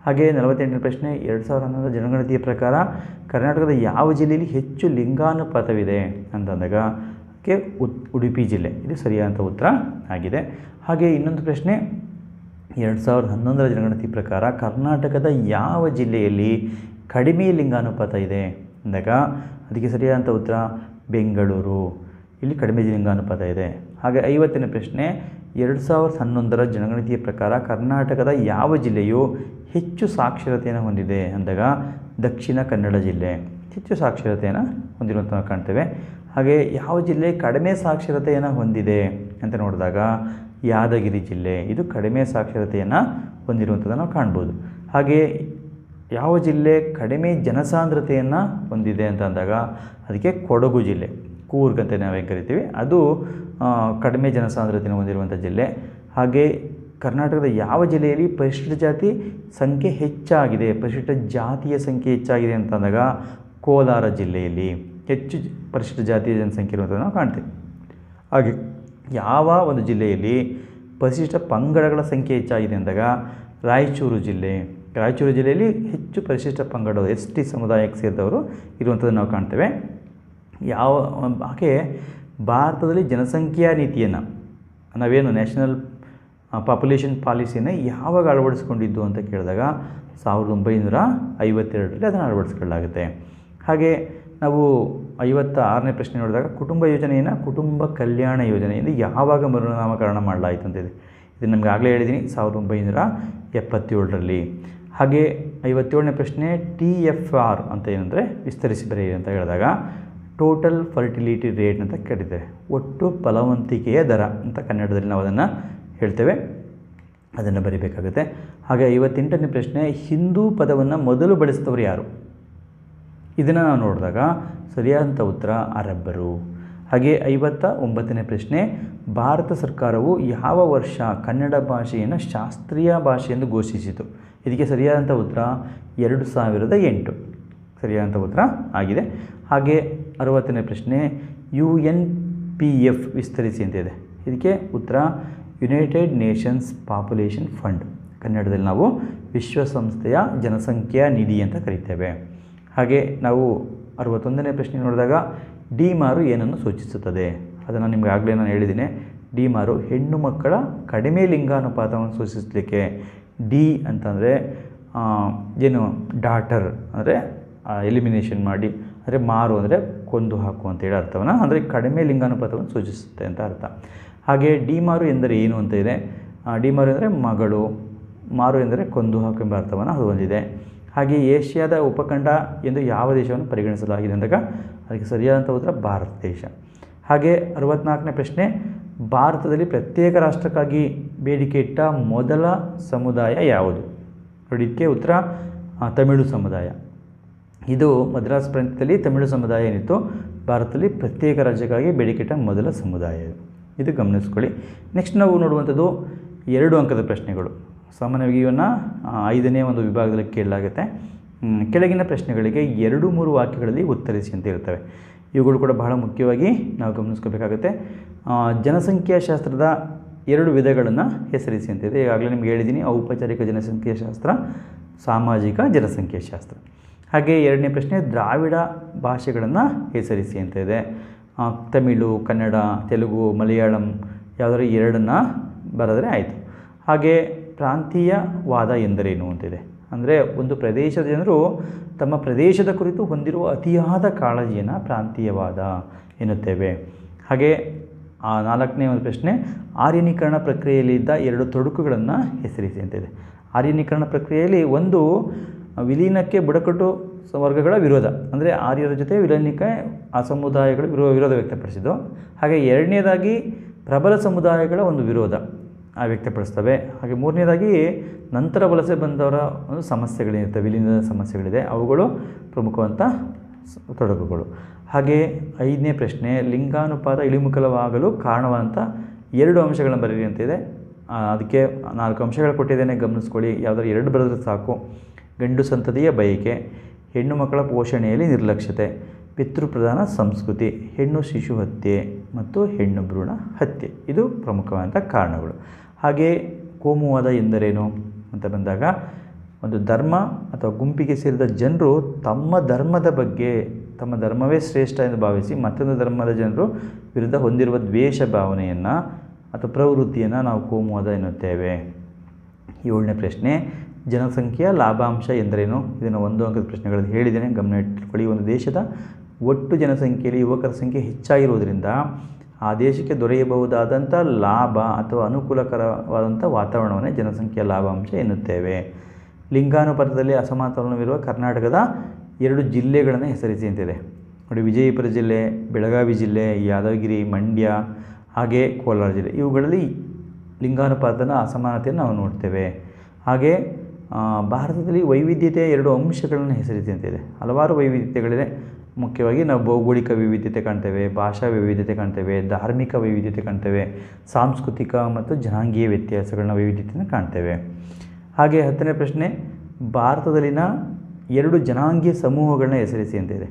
ಹಾಗೆ 48ನೇ ಪ್ರಶ್ನೆ, 2011ರ ಜನಗಣತಿಯ ಪ್ರಕಾರ ಕರ್ನಾಟಕದ ಯಾವ ಜಿಲ್ಲೆಯಲ್ಲಿ ಹೆಚ್ಚು ಲಿಂಗಾನುಪಾತವಿದೆ ಅಂತಂದಾಗ ಅದಕ್ಕೆ ಉಡುಪಿ ಜಿಲ್ಲೆ ಇದು ಸರಿಯಾದಂಥ ಉತ್ತರ ಆಗಿದೆ. ಹಾಗೆ ಇನ್ನೊಂದು ಪ್ರಶ್ನೆ, 2011ರ ಜನಗಣತಿ ಪ್ರಕಾರ ಕರ್ನಾಟಕದ ಯಾವ ಜಿಲ್ಲೆಯಲ್ಲಿ ಕಡಿಮೆ ಲಿಂಗಾನುಪಾತ ಇದೆ ಅಂದಾಗ ಅದಕ್ಕೆ ಸರಿಯಾದಂಥ ಉತ್ತರ ಬೆಂಗಳೂರು, ಇಲ್ಲಿ ಕಡಿಮೆ ಲಿಂಗಾನುಪಾತ ಇದೆ. ಹಾಗೆ 50ನೇ ಪ್ರಶ್ನೆ, 2011ರ ಜನಗಣತಿಯ ಪ್ರಕಾರ ಕರ್ನಾಟಕದ ಯಾವ ಜಿಲ್ಲೆಯು ಹೆಚ್ಚು ಸಾಕ್ಷರತೆಯನ್ನು ಹೊಂದಿದೆ ಅಂದಾಗ ದಕ್ಷಿಣ ಕನ್ನಡ ಜಿಲ್ಲೆ ಹೆಚ್ಚು ಸಾಕ್ಷರತೆಯನ್ನು ಹೊಂದಿರುವಂಥ ಕಾಣ್ತೇವೆ. ಹಾಗೆ ಯಾವ ಜಿಲ್ಲೆ ಕಡಿಮೆ ಸಾಕ್ಷರತೆಯನ್ನು ಹೊಂದಿದೆ ಅಂತ ನೋಡಿದಾಗ ಯಾದಗಿರಿ ಜಿಲ್ಲೆ ಇದು ಕಡಿಮೆ ಸಾಕ್ಷರತೆಯನ್ನು ಹೊಂದಿರುವಂಥದ್ದನ್ನು ನಾವು ಕಾಣ್ಬೋದು. ಹಾಗೆ ಯಾವ ಜಿಲ್ಲೆ ಕಡಿಮೆ ಜನಸಾಂದ್ರತೆಯನ್ನು ಹೊಂದಿದೆ ಅಂತ ಅಂದಾಗ ಅದಕ್ಕೆ ಕೊಡಗು ಜಿಲ್ಲೆ, ಕೂರ್ಗ್ ಅಂತ ನಾವೇನು ಕರಿತೀವಿ, ಅದು ಕಡಿಮೆ ಜನಸಾಂದ್ರತೆಯನ್ನು ಹೊಂದಿರುವಂಥ ಜಿಲ್ಲೆ. ಹಾಗೆ ಕರ್ನಾಟಕದ ಯಾವ ಜಿಲ್ಲೆಯಲ್ಲಿ ಪರಿಶಿಷ್ಟ ಜಾತಿ ಸಂಖ್ಯೆ ಹೆಚ್ಚಾಗಿದೆ, ಪರಿಶಿಷ್ಟ ಜಾತಿಯ ಸಂಖ್ಯೆ ಹೆಚ್ಚಾಗಿದೆ ಅಂತಂದಾಗ ಕೋಲಾರ ಜಿಲ್ಲೆಯಲ್ಲಿ ಹೆಚ್ಚು ಪರಿಶಿಷ್ಟ ಜಾತಿಯ ಜನಸಂಖ್ಯೆ ಇರುವಂಥದ್ದು ನಾವು ಕಾಣ್ತೀವಿ. ಹಾಗೆ ಯಾವ ಒಂದು ಜಿಲ್ಲೆಯಲ್ಲಿ ಪರಿಶಿಷ್ಟ ಪಂಗಡಗಳ ಸಂಖ್ಯೆ ಹೆಚ್ಚಾಗಿದೆ ಅಂದಾಗ ರಾಯಚೂರು ಜಿಲ್ಲೆಯಲ್ಲಿ ಹೆಚ್ಚು ಪರಿಶಿಷ್ಟ ಪಂಗಡ ST ಸಮುದಾಯಕ್ಕೆ ಸೇರಿದವರು ಇರುವಂಥದ್ದನ್ನು ನಾವು ಕಾಣ್ತೇವೆ. ಹಾಗೆ ಭಾರತದಲ್ಲಿ ಜನಸಂಖ್ಯಾ ನೀತಿಯನ್ನು ನಾವೇನು ನ್ಯಾಷನಲ್ ಪಾಪ್ಯುಲೇಷನ್ ಪಾಲಿಸಿಯನ್ನು ಯಾವಾಗ ಅಳವಡಿಸ್ಕೊಂಡಿದ್ದು ಅಂತ ಕೇಳಿದಾಗ 1952ರಲ್ಲಿ ಅದನ್ನು ಅಳವಡಿಸ್ಕೊಳ್ಳಲಾಗುತ್ತೆ. ಹಾಗೆ ನಾವು 56ನೇ ಪ್ರಶ್ನೆ ನೋಡಿದಾಗ ಕುಟುಂಬ ಯೋಜನೆಯನ್ನು ಕುಟುಂಬ ಕಲ್ಯಾಣ ಯೋಜನೆ ಎಂದು ಯಾವಾಗ ಮರುನಾಮಕರಣ ಮಾಡಲಾಯಿತು ಅಂತಿದೆ. ಇದು ನಮಗೆ ಆಗಲೇ ಹೇಳಿದ್ದೀನಿ 1977ರಲ್ಲಿ. ಹಾಗೆ 57ನೇ ಪ್ರಶ್ನೆ, TFR ಅಂತ ಏನಂದರೆ ವಿಸ್ತರಿಸಿ ಬರೆಯಿರಿ ಅಂತ ಹೇಳಿದಾಗ ಟೋಟಲ್ ಫರ್ಟಿಲಿಟಿ ರೇಟ್ ಅಂತ ಕರೀತೇವೆ, ಒಟ್ಟು ಫಲವಂತಿಕೆಯ ದರ ಅಂತ ಕನ್ನಡದಲ್ಲಿ ನಾವು ಅದನ್ನು ಹೇಳ್ತೇವೆ, ಅದನ್ನು ಬರೀಬೇಕಾಗುತ್ತೆ. ಹಾಗೆ 58ನೇ ಪ್ರಶ್ನೆ, ಹಿಂದೂ ಪದವನ್ನು ಮೊದಲು ಬಳಸಿದವರು ಯಾರು? ಇದನ್ನು ನಾವು ನೋಡಿದಾಗ ಸರಿಯಾದಂಥ ಉತ್ತರ ಅರಬ್ಬರು. ಹಾಗೆ 59ನೇ ಪ್ರಶ್ನೆ, ಭಾರತ ಸರ್ಕಾರವು ಯಾವ ವರ್ಷ ಕನ್ನಡ ಭಾಷೆಯನ್ನು ಶಾಸ್ತ್ರೀಯ ಭಾಷೆ ಎಂದು ಘೋಷಿಸಿತು? ಇದಕ್ಕೆ ಸರಿಯಾದಂಥ ಉತ್ತರ 2008 ಸರಿಯಾದಂಥ ಉತ್ತರ ಆಗಿದೆ. ಹಾಗೆ 60ನೇ ಪ್ರಶ್ನೆ, UNPF ವಿಸ್ತರಿಸಿ ಅಂತಿದೆ. ಇದಕ್ಕೆ ಉತ್ತರ ಯುನೈಟೆಡ್ ನೇಷನ್ಸ್ ಪಾಪ್ಯುಲೇಷನ್ ಫಂಡ್, ಕನ್ನಡದಲ್ಲಿ ನಾವು ವಿಶ್ವಸಂಸ್ಥೆಯ ಜನಸಂಖ್ಯಾ ನಿಧಿ ಅಂತ ಕರೀತೇವೆ. ಹಾಗೆ ನಾವು 61ನೇ ಪ್ರಶ್ನೆ ನೋಡಿದಾಗ ಡಿಮಾರು ಏನನ್ನು ಸೂಚಿಸುತ್ತದೆ? ಅದನ್ನು ನಿಮಗೆ ಆಗಲೇ ನಾನು ಹೇಳಿದ್ದೀನಿ. ಡಿಮಾರು ಹೆಣ್ಣು ಮಕ್ಕಳ ಕಡಿಮೆ ಲಿಂಗಾನುಪಾತವನ್ನು ಸೂಚಿಸಲಿಕ್ಕೆ, ಡಿ ಅಂತಂದರೆ ಏನು ಡಾಟರ್ ಅಂದರೆ ಎಲಿಮಿನೇಷನ್ ಮಾಡಿ, ಅಂದರೆ ಮಾರು ಅಂದರೆ ಕೊಂದು ಹಾಕು ಅಂತೇಳಿ ಅರ್ಥವನ್ನು, ಅಂದರೆ ಕಡಿಮೆ ಲಿಂಗಾನುಪಾತವನ್ನು ಸೂಚಿಸುತ್ತೆ ಅಂತ ಅರ್ಥ. ಹಾಗೆ ಡಿಮಾರು ಎಂದರೆ ಏನು ಅಂತ ಇದೆ. ಡಿಮಾರು ಎಂದರೆ ಮಗಳು, ಮಾರು ಎಂದರೆ ಕೊಂದು ಹಾಕು ಎಂಬ ಅರ್ಥವನ್ನು ಅದು ಹೊಂದಿದೆ. ಹಾಗೆ ಏಷ್ಯಾದ ಉಪಖಂಡ ಎಂದು ಯಾವ ದೇಶವನ್ನು ಪರಿಗಣಿಸಲಾಗಿದೆ ಅಂದಾಗ ಅದಕ್ಕೆ ಸರಿಯಾದಂಥ ಉತ್ತರ ಭಾರತ ದೇಶ. ಹಾಗೆ 64ನೇ ಪ್ರಶ್ನೆ, ಭಾರತದಲ್ಲಿ ಪ್ರತ್ಯೇಕ ರಾಷ್ಟ್ರಕ್ಕಾಗಿ ಬೇಡಿಕೆ ಇಟ್ಟ ಮೊದಲ ಸಮುದಾಯ ಯಾವುದು? ನೋಡಿ, ಇದಕ್ಕೆ ಉತ್ತರ ತಮಿಳು ಸಮುದಾಯ. ಇದು ಮದ್ರಾಸ್ ಪ್ರಾಂತ್ಯದಲ್ಲಿ ತಮಿಳು ಸಮುದಾಯ ಏನಿತ್ತು, ಭಾರತದಲ್ಲಿ ಪ್ರತ್ಯೇಕ ರಾಜ್ಯಕ್ಕಾಗಿ ಬೇಡಿಕೆ ಇಟ್ಟ ಮೊದಲ ಸಮುದಾಯ ಇದು ಗಮನಿಸ್ಕೊಳ್ಳಿ. ನೆಕ್ಸ್ಟ್ ನಾವು ನೋಡುವಂಥದ್ದು 2 ಅಂಕದ ಪ್ರಶ್ನೆಗಳು. ಸಾಮಾನ್ಯವಾಗಿ ಇವನ್ನು 5ನೇ ಒಂದು ವಿಭಾಗದಲ್ಲಿ ಕೇಳಲಾಗುತ್ತೆ. ಕೆಳಗಿನ ಪ್ರಶ್ನೆಗಳಿಗೆ 2-3 ವಾಕ್ಯಗಳಲ್ಲಿ ಉತ್ತರಿಸಿ ಅಂತ ಇರ್ತವೆ. ಇವುಗಳು ಕೂಡ ಬಹಳ ಮುಖ್ಯವಾಗಿ ನಾವು ಗಮನಿಸ್ಕೋಬೇಕಾಗುತ್ತೆ. ಜನಸಂಖ್ಯಾಶಾಸ್ತ್ರದ 2 ವಿಧಗಳನ್ನು ಹೆಸರಿಸಿ ಅಂತಿದೆ. ಈಗಾಗಲೇ ನಿಮಗೆ ಹೇಳಿದ್ದೀನಿ, ಔಪಚಾರಿಕ ಜನಸಂಖ್ಯಾಶಾಸ್ತ್ರ, ಸಾಮಾಜಿಕ ಜನಸಂಖ್ಯಾಶಾಸ್ತ್ರ. ಹಾಗೆ 2ನೇ ಪ್ರಶ್ನೆ, ದ್ರಾವಿಡ ಭಾಷೆಗಳನ್ನು ಹೆಸರಿಸಿ ಅಂತ ಇದೆ. ತಮಿಳು, ಕನ್ನಡ, ತೆಲುಗು, ಮಲಯಾಳಂ ಯಾವುದಾದ್ರು 2 ಬರೆದರೆ ಆಯಿತು. ಹಾಗೆ ಪ್ರಾಂತೀಯವಾದ ಎಂದರೇನು ಅಂತಿದೆ. ಅಂದರೆ ಒಂದು ಪ್ರದೇಶದ ಜನರು ತಮ್ಮ ಪ್ರದೇಶದ ಕುರಿತು ಹೊಂದಿರುವ ಅತಿಯಾದ ಕಾಳಜಿಯನ್ನು ಪ್ರಾಂತೀಯವಾದ ಎನ್ನುತ್ತೇವೆ. ಹಾಗೆ 4ನೇ ಒಂದು ಪ್ರಶ್ನೆ, ಆರ್ಯನೀಕರಣ ಪ್ರಕ್ರಿಯೆಯಲ್ಲಿದ್ದ 2 ತೊಡಕುಗಳನ್ನು ಹೆಸರಿಸಿ ಅಂತಿದೆ. ಆರ್ಯನೀಕರಣ ಪ್ರಕ್ರಿಯೆಯಲ್ಲಿ ಒಂದು ವಿಲೀನಕ್ಕೆ ಬುಡಕಟ್ಟು ವರ್ಗಗಳ ವಿರೋಧ, ಅಂದರೆ ಆರ್ಯರ ಜೊತೆ ವಿಲೀನಕ್ಕೆ ಆ ಸಮುದಾಯಗಳು ವಿರೋಧ ವ್ಯಕ್ತಪಡಿಸಿದ್ದು. ಹಾಗೆ 2ನೇದಾಗಿ ಪ್ರಬಲ ಸಮುದಾಯಗಳ ಒಂದು ವಿರೋಧ ವ್ಯಕ್ತಪಡಿಸ್ತವೆ. ಹಾಗೆ 3ನೇದಾಗಿ ನಂತರ ವಲಸೆ ಬಂದವರ ಒಂದು ಸಮಸ್ಯೆಗಳಿರುತ್ತೆ, ವಿಲೀನದ ಸಮಸ್ಯೆಗಳಿದೆ, ಅವುಗಳು ಪ್ರಮುಖವಂಥ ತೊಡಕುಗಳು. ಹಾಗೆ 5ನೇ ಪ್ರಶ್ನೆ, ಲಿಂಗಾನುಪಾತ ಇಳಿಮುಖವಾಗಲು ಕಾರಣವಾದಂಥ 2 ಅಂಶಗಳನ್ನು ಬರೀರಿ ಅಂತಿದೆ. ಅದಕ್ಕೆ 4 ಅಂಶಗಳು ಕೊಟ್ಟಿದ್ದೇನೆ, ಗಮನಿಸ್ಕೊಳ್ಳಿ. ಯಾವುದಾದ್ರು 2 ಬರೆದ್ರೆ ಸಾಕು. ಗಂಡು ಸಂತತಿಯ ಬಯಕೆ, ಹೆಣ್ಣು ಮಕ್ಕಳ ಪೋಷಣೆಯಲ್ಲಿ ನಿರ್ಲಕ್ಷ್ಯತೆ, ಪಿತೃಪ್ರಧಾನ ಸಂಸ್ಕೃತಿ, ಹೆಣ್ಣು ಶಿಶು ಹತ್ಯೆ ಮತ್ತು ಹೆಣ್ಣು ಭ್ರೂಣ ಹತ್ಯೆ. ಇದು ಪ್ರಮುಖವಾದಂಥ ಕಾರಣಗಳು. ಹಾಗೆ ಕೋಮುವಾದ ಎಂದರೇನು ಅಂತ ಬಂದಾಗ, ಒಂದು ಧರ್ಮ ಅಥವಾ ಗುಂಪಿಗೆ ಸೇರಿದ ಜನರು ತಮ್ಮ ಧರ್ಮದ ಬಗ್ಗೆ, ತಮ್ಮ ಧರ್ಮವೇ ಶ್ರೇಷ್ಠ ಎಂದು ಭಾವಿಸಿ ಮತ್ತೊಂದು ಧರ್ಮದ ಜನರು ವಿರುದ್ಧ ಹೊಂದಿರುವ ದ್ವೇಷ ಭಾವನೆಯನ್ನು ಅಥವಾ ಪ್ರವೃತ್ತಿಯನ್ನು ನಾವು ಕೋಮುವಾದ ಎನ್ನುತ್ತೇವೆ. 7ನೇ ಪ್ರಶ್ನೆ, ಜನಸಂಖ್ಯೆಯ ಲಾಭಾಂಶ ಎಂದರೇನು? ಇದನ್ನು 1 ಅಂಕದ ಪ್ರಶ್ನೆಗಳಲ್ಲಿ ಹೇಳಿದ್ದೇನೆ, ಗಮನ ಇಟ್ಕೊಳ್ಳಿ. ಒಂದು ದೇಶದ ಒಟ್ಟು ಜನಸಂಖ್ಯೆಯಲ್ಲಿ ಯುವಕರ ಸಂಖ್ಯೆ ಹೆಚ್ಚಾಗಿರುವುದರಿಂದ ಆ ದೇಶಕ್ಕೆ ದೊರೆಯಬಹುದಾದಂಥ ಲಾಭ ಅಥವಾ ಅನುಕೂಲಕರವಾದಂಥ ವಾತಾವರಣವನ್ನೇ ಜನಸಂಖ್ಯೆಯ ಲಾಭಾಂಶ ಎನ್ನುತ್ತೇವೆ. ಲಿಂಗಾನುಪಾತದಲ್ಲಿ ಅಸಮತೋಲನವಿರುವ ಕರ್ನಾಟಕದ 2 ಜಿಲ್ಲೆಗಳನ್ನು ಹೆಸರಿಸಿ ಅಂತಿದೆ ನೋಡಿ. ವಿಜಯಪುರ ಜಿಲ್ಲೆ, ಬೆಳಗಾವಿ ಜಿಲ್ಲೆ, ಯಾದಗಿರಿ, ಮಂಡ್ಯ ಹಾಗೆ ಕೋಲಾರ ಜಿಲ್ಲೆ. ಇವುಗಳಲ್ಲಿ ಲಿಂಗಾನುಪಾತದ ಅಸಮಾನತೆಯನ್ನು ನಾವು ನೋಡ್ತೇವೆ. ಹಾಗೆ ಭಾರತದಲ್ಲಿ ವೈವಿಧ್ಯತೆಯ 2 ಅಂಶಗಳನ್ನು ಹೆಸರಿಸಿ ಅಂತಿದೆ. ಹಲವಾರು ವೈವಿಧ್ಯತೆಗಳಿದೆ. ಮುಖ್ಯವಾಗಿ ನಾವು ಭೌಗೋಳಿಕ ವೈವಿಧ್ಯತೆ ಕಾಣ್ತೇವೆ, ಭಾಷಾ ವೈವಿಧ್ಯತೆ ಕಾಣ್ತೇವೆ, ಧಾರ್ಮಿಕ ವೈವಿಧ್ಯತೆ ಕಾಣ್ತೇವೆ, ಸಾಂಸ್ಕೃತಿಕ ಮತ್ತು ಜನಾಂಗೀಯ ವ್ಯತ್ಯಾಸಗಳನ್ನ ವೈವಿಧ್ಯತೆಯನ್ನು ಕಾಣ್ತೇವೆ. ಹಾಗೆ 10ನೇ ಪ್ರಶ್ನೆ, ಭಾರತದಲ್ಲಿನ 2 ಜನಾಂಗೀಯ ಸಮೂಹಗಳನ್ನ ಹೆಸರಿಸಿ ಅಂತಿದೆ.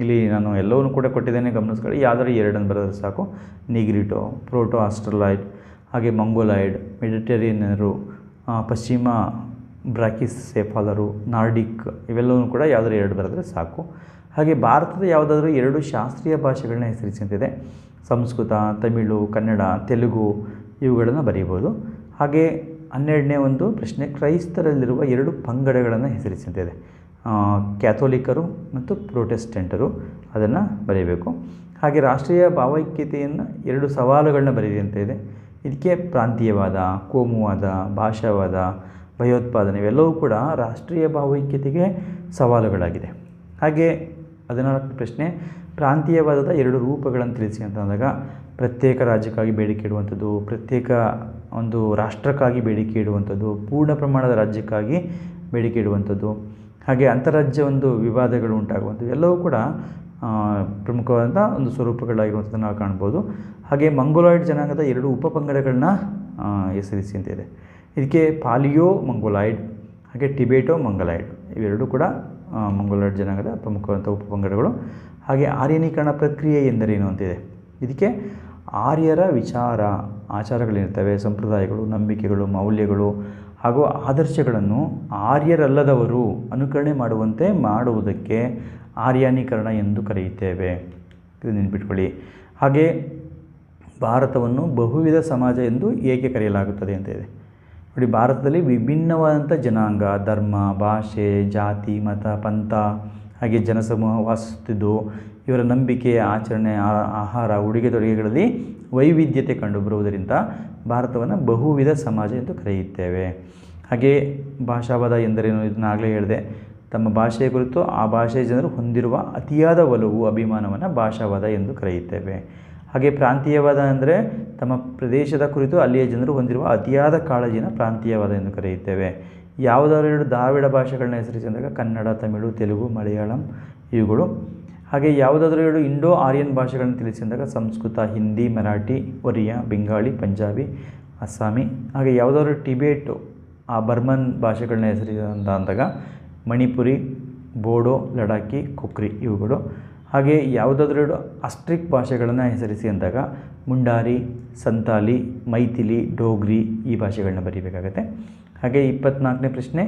ಇಲ್ಲಿ ನಾನು ಎಲ್ಲವನ್ನೂ ಕೂಡ ಕೊಟ್ಟಿದ್ದೇನೆ, ಗಮನಿಸ್ಕೊಳ್ಳಿ. ಯಾವ್ದಾದ್ರು 2 ಬರೆದ್ರೆ ಸಾಕು. ನಿಗ್ರಿಟೋ, ಪ್ರೋಟೋ ಆಸ್ಟ್ರಲಾಯ್ಡ್, ಹಾಗೆ ಮಂಗೋಲಾಯ್ಡ್, ಮೆಡಿಟರೇನಿಯನರು, ಪಶ್ಚಿಮ ಬ್ರಾಕಿಸೆಫಾಲರು, ನಾರ್ಡಿಕ್, ಇವೆಲ್ಲವೂ ಕೂಡ ಯಾವುದಾದ್ರು 2 ಬರೆದ್ರೆ ಸಾಕು. ಹಾಗೆ ಭಾರತದ ಯಾವುದಾದ್ರೂ 2 ಶಾಸ್ತ್ರೀಯ ಭಾಷೆಗಳನ್ನ ಹೆಸರಿಸಿ ಅಂತಿದೆ. ಸಂಸ್ಕೃತ, ತಮಿಳು, ಕನ್ನಡ, ತೆಲುಗು ಇವುಗಳನ್ನು ಬರೀಬೋದು. ಹಾಗೆ 12ನೇ ಒಂದು ಪ್ರಶ್ನೆ, ಕ್ರೈಸ್ತರಲ್ಲಿರುವ 2 ಪಂಗಡಗಳನ್ನು ಹೆಸರಿಸಿ ಅಂತಿದೆ. ಕ್ಯಾಥೋಲಿಕರು ಮತ್ತು ಪ್ರೊಟೆಸ್ಟೆಂಟರು, ಅದನ್ನು ಬರೀಬೇಕು. ಹಾಗೆ ರಾಷ್ಟ್ರೀಯ ಭಾವೈಕ್ಯತೆಯನ್ನು 2 ಸವಾಲುಗಳನ್ನ ಬರೀರಿ ಅಂತ ಇದೆ. ಇದಕ್ಕೆ ಪ್ರಾಂತೀಯವಾದ, ಕೋಮುವಾದ, ಭಾಷಾವಾದ, ಭಯೋತ್ಪಾದನೆ ಇವೆಲ್ಲವೂ ಕೂಡ ರಾಷ್ಟ್ರೀಯ ಭಾವೈಕ್ಯತೆಗೆ ಸವಾಲುಗಳಾಗಿದೆ. ಹಾಗೆ 14ನೇ ಪ್ರಶ್ನೆ, ಪ್ರಾಂತೀಯವಾದದ 2 ರೂಪಗಳನ್ನು ತಿಳಿಸಿ ಅಂತ ಅಂದಾಗ, ಪ್ರತ್ಯೇಕ ರಾಜ್ಯಕ್ಕಾಗಿ ಬೇಡಿಕೆ ಇಡುವಂಥದ್ದು, ಪ್ರತ್ಯೇಕ ಒಂದು ರಾಷ್ಟ್ರಕ್ಕಾಗಿ ಬೇಡಿಕೆ ಇಡುವಂಥದ್ದು, ಪೂರ್ಣ ಪ್ರಮಾಣದ ರಾಜ್ಯಕ್ಕಾಗಿ ಬೇಡಿಕೆ ಇಡುವಂಥದ್ದು, ಹಾಗೆ ಅಂತಾರಾಜ್ಯ ಒಂದು ವಿವಾದಗಳು ಉಂಟಾಗುವಂಥದ್ದು ಎಲ್ಲವೂ ಕೂಡ ಪ್ರಮುಖವಾದಂಥ ಒಂದು ಸ್ವರೂಪಗಳಾಗಿರುವಂಥದ್ದನ್ನು ನಾವು ಕಾಣ್ಬೋದು. ಹಾಗೆ ಮಂಗೋಲಾಯ್ಡ್ ಜನಾಂಗದ 2 ಉಪಪಂಗಡಗಳನ್ನ ಹೆಸರಿಸಿ ಅಂತಿದೆ. ಇದಕ್ಕೆ ಪಾಲಿಯೋ ಮಂಗೋಲಾಯ್ಡ್ ಹಾಗೆ ಟಿಬೇಟೋ ಮಂಗೋಲಾಯ್ಡ್ ಇವೆರಡೂ ಕೂಡ ಮಂಗೋಲಾಯ್ಡ್ ಜನಾಂಗದ ಪ್ರಮುಖವಾದಂಥ ಉಪಪಂಗಡಗಳು. ಹಾಗೆ ಆರ್ಯನೀಕರಣ ಪ್ರಕ್ರಿಯೆ ಎಂದರೇನು ಅಂತಿದೆ. ಇದಕ್ಕೆ ಆರ್ಯರ ವಿಚಾರ, ಆಚಾರಗಳಿರ್ತವೆ, ಸಂಪ್ರದಾಯಗಳು, ನಂಬಿಕೆಗಳು, ಮೌಲ್ಯಗಳು ಹಾಗೂ ಆದರ್ಶಗಳನ್ನು ಆರ್ಯರಲ್ಲದವರು ಅನುಕರಣೆ ಮಾಡುವಂತೆ ಮಾಡುವುದಕ್ಕೆ ಆರ್ಯಾನೀಕರಣ ಎಂದು ಕರೆಯುತ್ತೇವೆ. ಇದು ನೆನ್ಪಿಟ್ಕೊಳ್ಳಿ. ಹಾಗೆ ಭಾರತವನ್ನು ಬಹುವಿಧ ಸಮಾಜ ಎಂದು ಏಕೆ ಕರೆಯಲಾಗುತ್ತದೆ ಅಂತ ಇದೆ ನೋಡಿ. ಭಾರತದಲ್ಲಿ ವಿಭಿನ್ನವಾದಂಥ ಜನಾಂಗ, ಧರ್ಮ, ಭಾಷೆ, ಜಾತಿ, ಮತ, ಪಂಥ ಹಾಗೆ ಜನಸಮೂಹ ವಾಸಿಸುತ್ತಿದ್ದು ಇವರ ನಂಬಿಕೆ, ಆಚರಣೆ, ಆಹಾರ, ಉಡುಗೆ ತೊಡುಗೆಗಳಲ್ಲಿ ವೈವಿಧ್ಯತೆ ಕಂಡುಬರುವುದರಿಂದ ಭಾರತವನ್ನು ಬಹುವಿಧ ಸಮಾಜ ಎಂದು ಕರೆಯುತ್ತೇವೆ. ಹಾಗೆ ಭಾಷಾವಾದ ಎಂದರೇನು, ಇದನ್ನಾಗಲೇ ಹೇಳಿದೆ. ತಮ್ಮ ಭಾಷೆಯ ಕುರಿತು ಆ ಭಾಷೆಯ ಜನರು ಹೊಂದಿರುವ ಅತಿಯಾದ ಒಲವು, ಅಭಿಮಾನವನ್ನು ಭಾಷಾವಾದ ಎಂದು ಕರೆಯುತ್ತೇವೆ. ಹಾಗೆ ಪ್ರಾಂತೀಯವಾದ ಅಂದರೆ ತಮ್ಮ ಪ್ರದೇಶದ ಕುರಿತು ಅಲ್ಲಿಯ ಜನರು ಹೊಂದಿರುವ ಅತಿಯಾದ ಕಾಳಜಿನ ಪ್ರಾಂತೀಯವಾದ ಎಂದು ಕರೆಯುತ್ತೇವೆ. ಯಾವುದಾದ್ರು 2 ದ್ರಾವಿಡ ಭಾಷೆಗಳನ್ನ ಹೆಸರಿಸಿ ಅಂದಾಗ ಕನ್ನಡ, ತಮಿಳು, ತೆಲುಗು, ಮಲಯಾಳಂ ಇವುಗಳು. ಹಾಗೆ ಯಾವುದಾದ್ರೂ 2 ಇಂಡೋ ಆರ್ಯನ್ ಭಾಷೆಗಳನ್ನು ತಿಳಿಸಿದಾಗ ಸಂಸ್ಕೃತ, ಹಿಂದಿ, ಮರಾಠಿ, ಒರಿಯಾ, ಬೆಂಗಾಳಿ, ಪಂಜಾಬಿ, ಅಸ್ಸಾಮಿ. ಹಾಗೆ ಯಾವುದಾದ್ರೂ ಟಿಬೇಟು, ಆ ಬರ್ಮನ್ ಭಾಷೆಗಳನ್ನ ಹೆಸರಿಸಿ ಅಂದಾಗ ಮಣಿಪುರಿ, ಬೋಡೋ, ಲಡಾಖಿ, ಕುಕ್ರಿ ಇವುಗಳು. ಹಾಗೆ ಯಾವುದಾದ್ರೂ 2 ಅಸ್ಟ್ರಿಕ್ ಭಾಷೆಗಳನ್ನು ಹೆಸರಿಸಿ ಅಂದಾಗ ಮುಂಡಾರಿ, ಸಂತಾಲಿ, ಮೈಥಿಲಿ, ಡೋಗ್ರಿ ಈ ಭಾಷೆಗಳನ್ನ ಬರೀಬೇಕಾಗತ್ತೆ. ಹಾಗೆ 24ನೇ ಪ್ರಶ್ನೆ,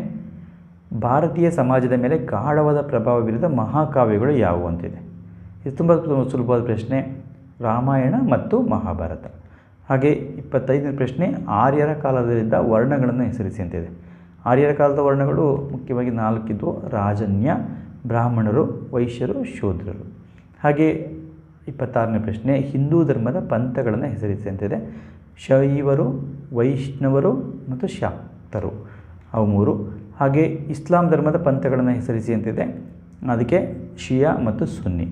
ಭಾರತೀಯ ಸಮಾಜದ ಮೇಲೆ ಗಾಢವಾದ ಪ್ರಭಾವ ಬೀರಿದ ಮಹಾಕಾವ್ಯಗಳು ಯಾವುವು ಅಂತಿದೆ. ಇದು ತುಂಬ ಸುಲಭವಾದ ಪ್ರಶ್ನೆ, ರಾಮಾಯಣ ಮತ್ತು ಮಹಾಭಾರತ. ಹಾಗೆ 25ನೇ ಪ್ರಶ್ನೆ, ಆರ್ಯರ ಕಾಲದಲ್ಲಿದ್ದ ವರ್ಣಗಳನ್ನು ಹೆಸರಿಸಿ ಅಂತಿದೆ. ಆರ್ಯರ ಕಾಲದ ವರ್ಣಗಳು ಮುಖ್ಯವಾಗಿ 4 ಇದ್ದವು: ರಾಜನ್ಯ, ಬ್ರಾಹ್ಮಣರು, ವೈಶ್ಯರು, ಶೂದ್ರರು. ಹಾಗೆ 26ನೇ ಪ್ರಶ್ನೆ, ಹಿಂದೂ ಧರ್ಮದ ಪಂಥಗಳನ್ನು ಹೆಸರಿಸಿ ಅಂತಿದೆ. ಶೈವರು, ವೈಷ್ಣವರು ಮತ್ತು ಶಾಕ್ತರು ಅವು 3. ಹಾಗೆ ಇಸ್ಲಾಂ ಧರ್ಮದ ಪಂಥಗಳನ್ನು ಹೆಸರಿಸಿ ಅಂತಿದೆ. ಅದಕ್ಕೆ ಶಿಯಾ ಮತ್ತು ಸುನ್ನಿ.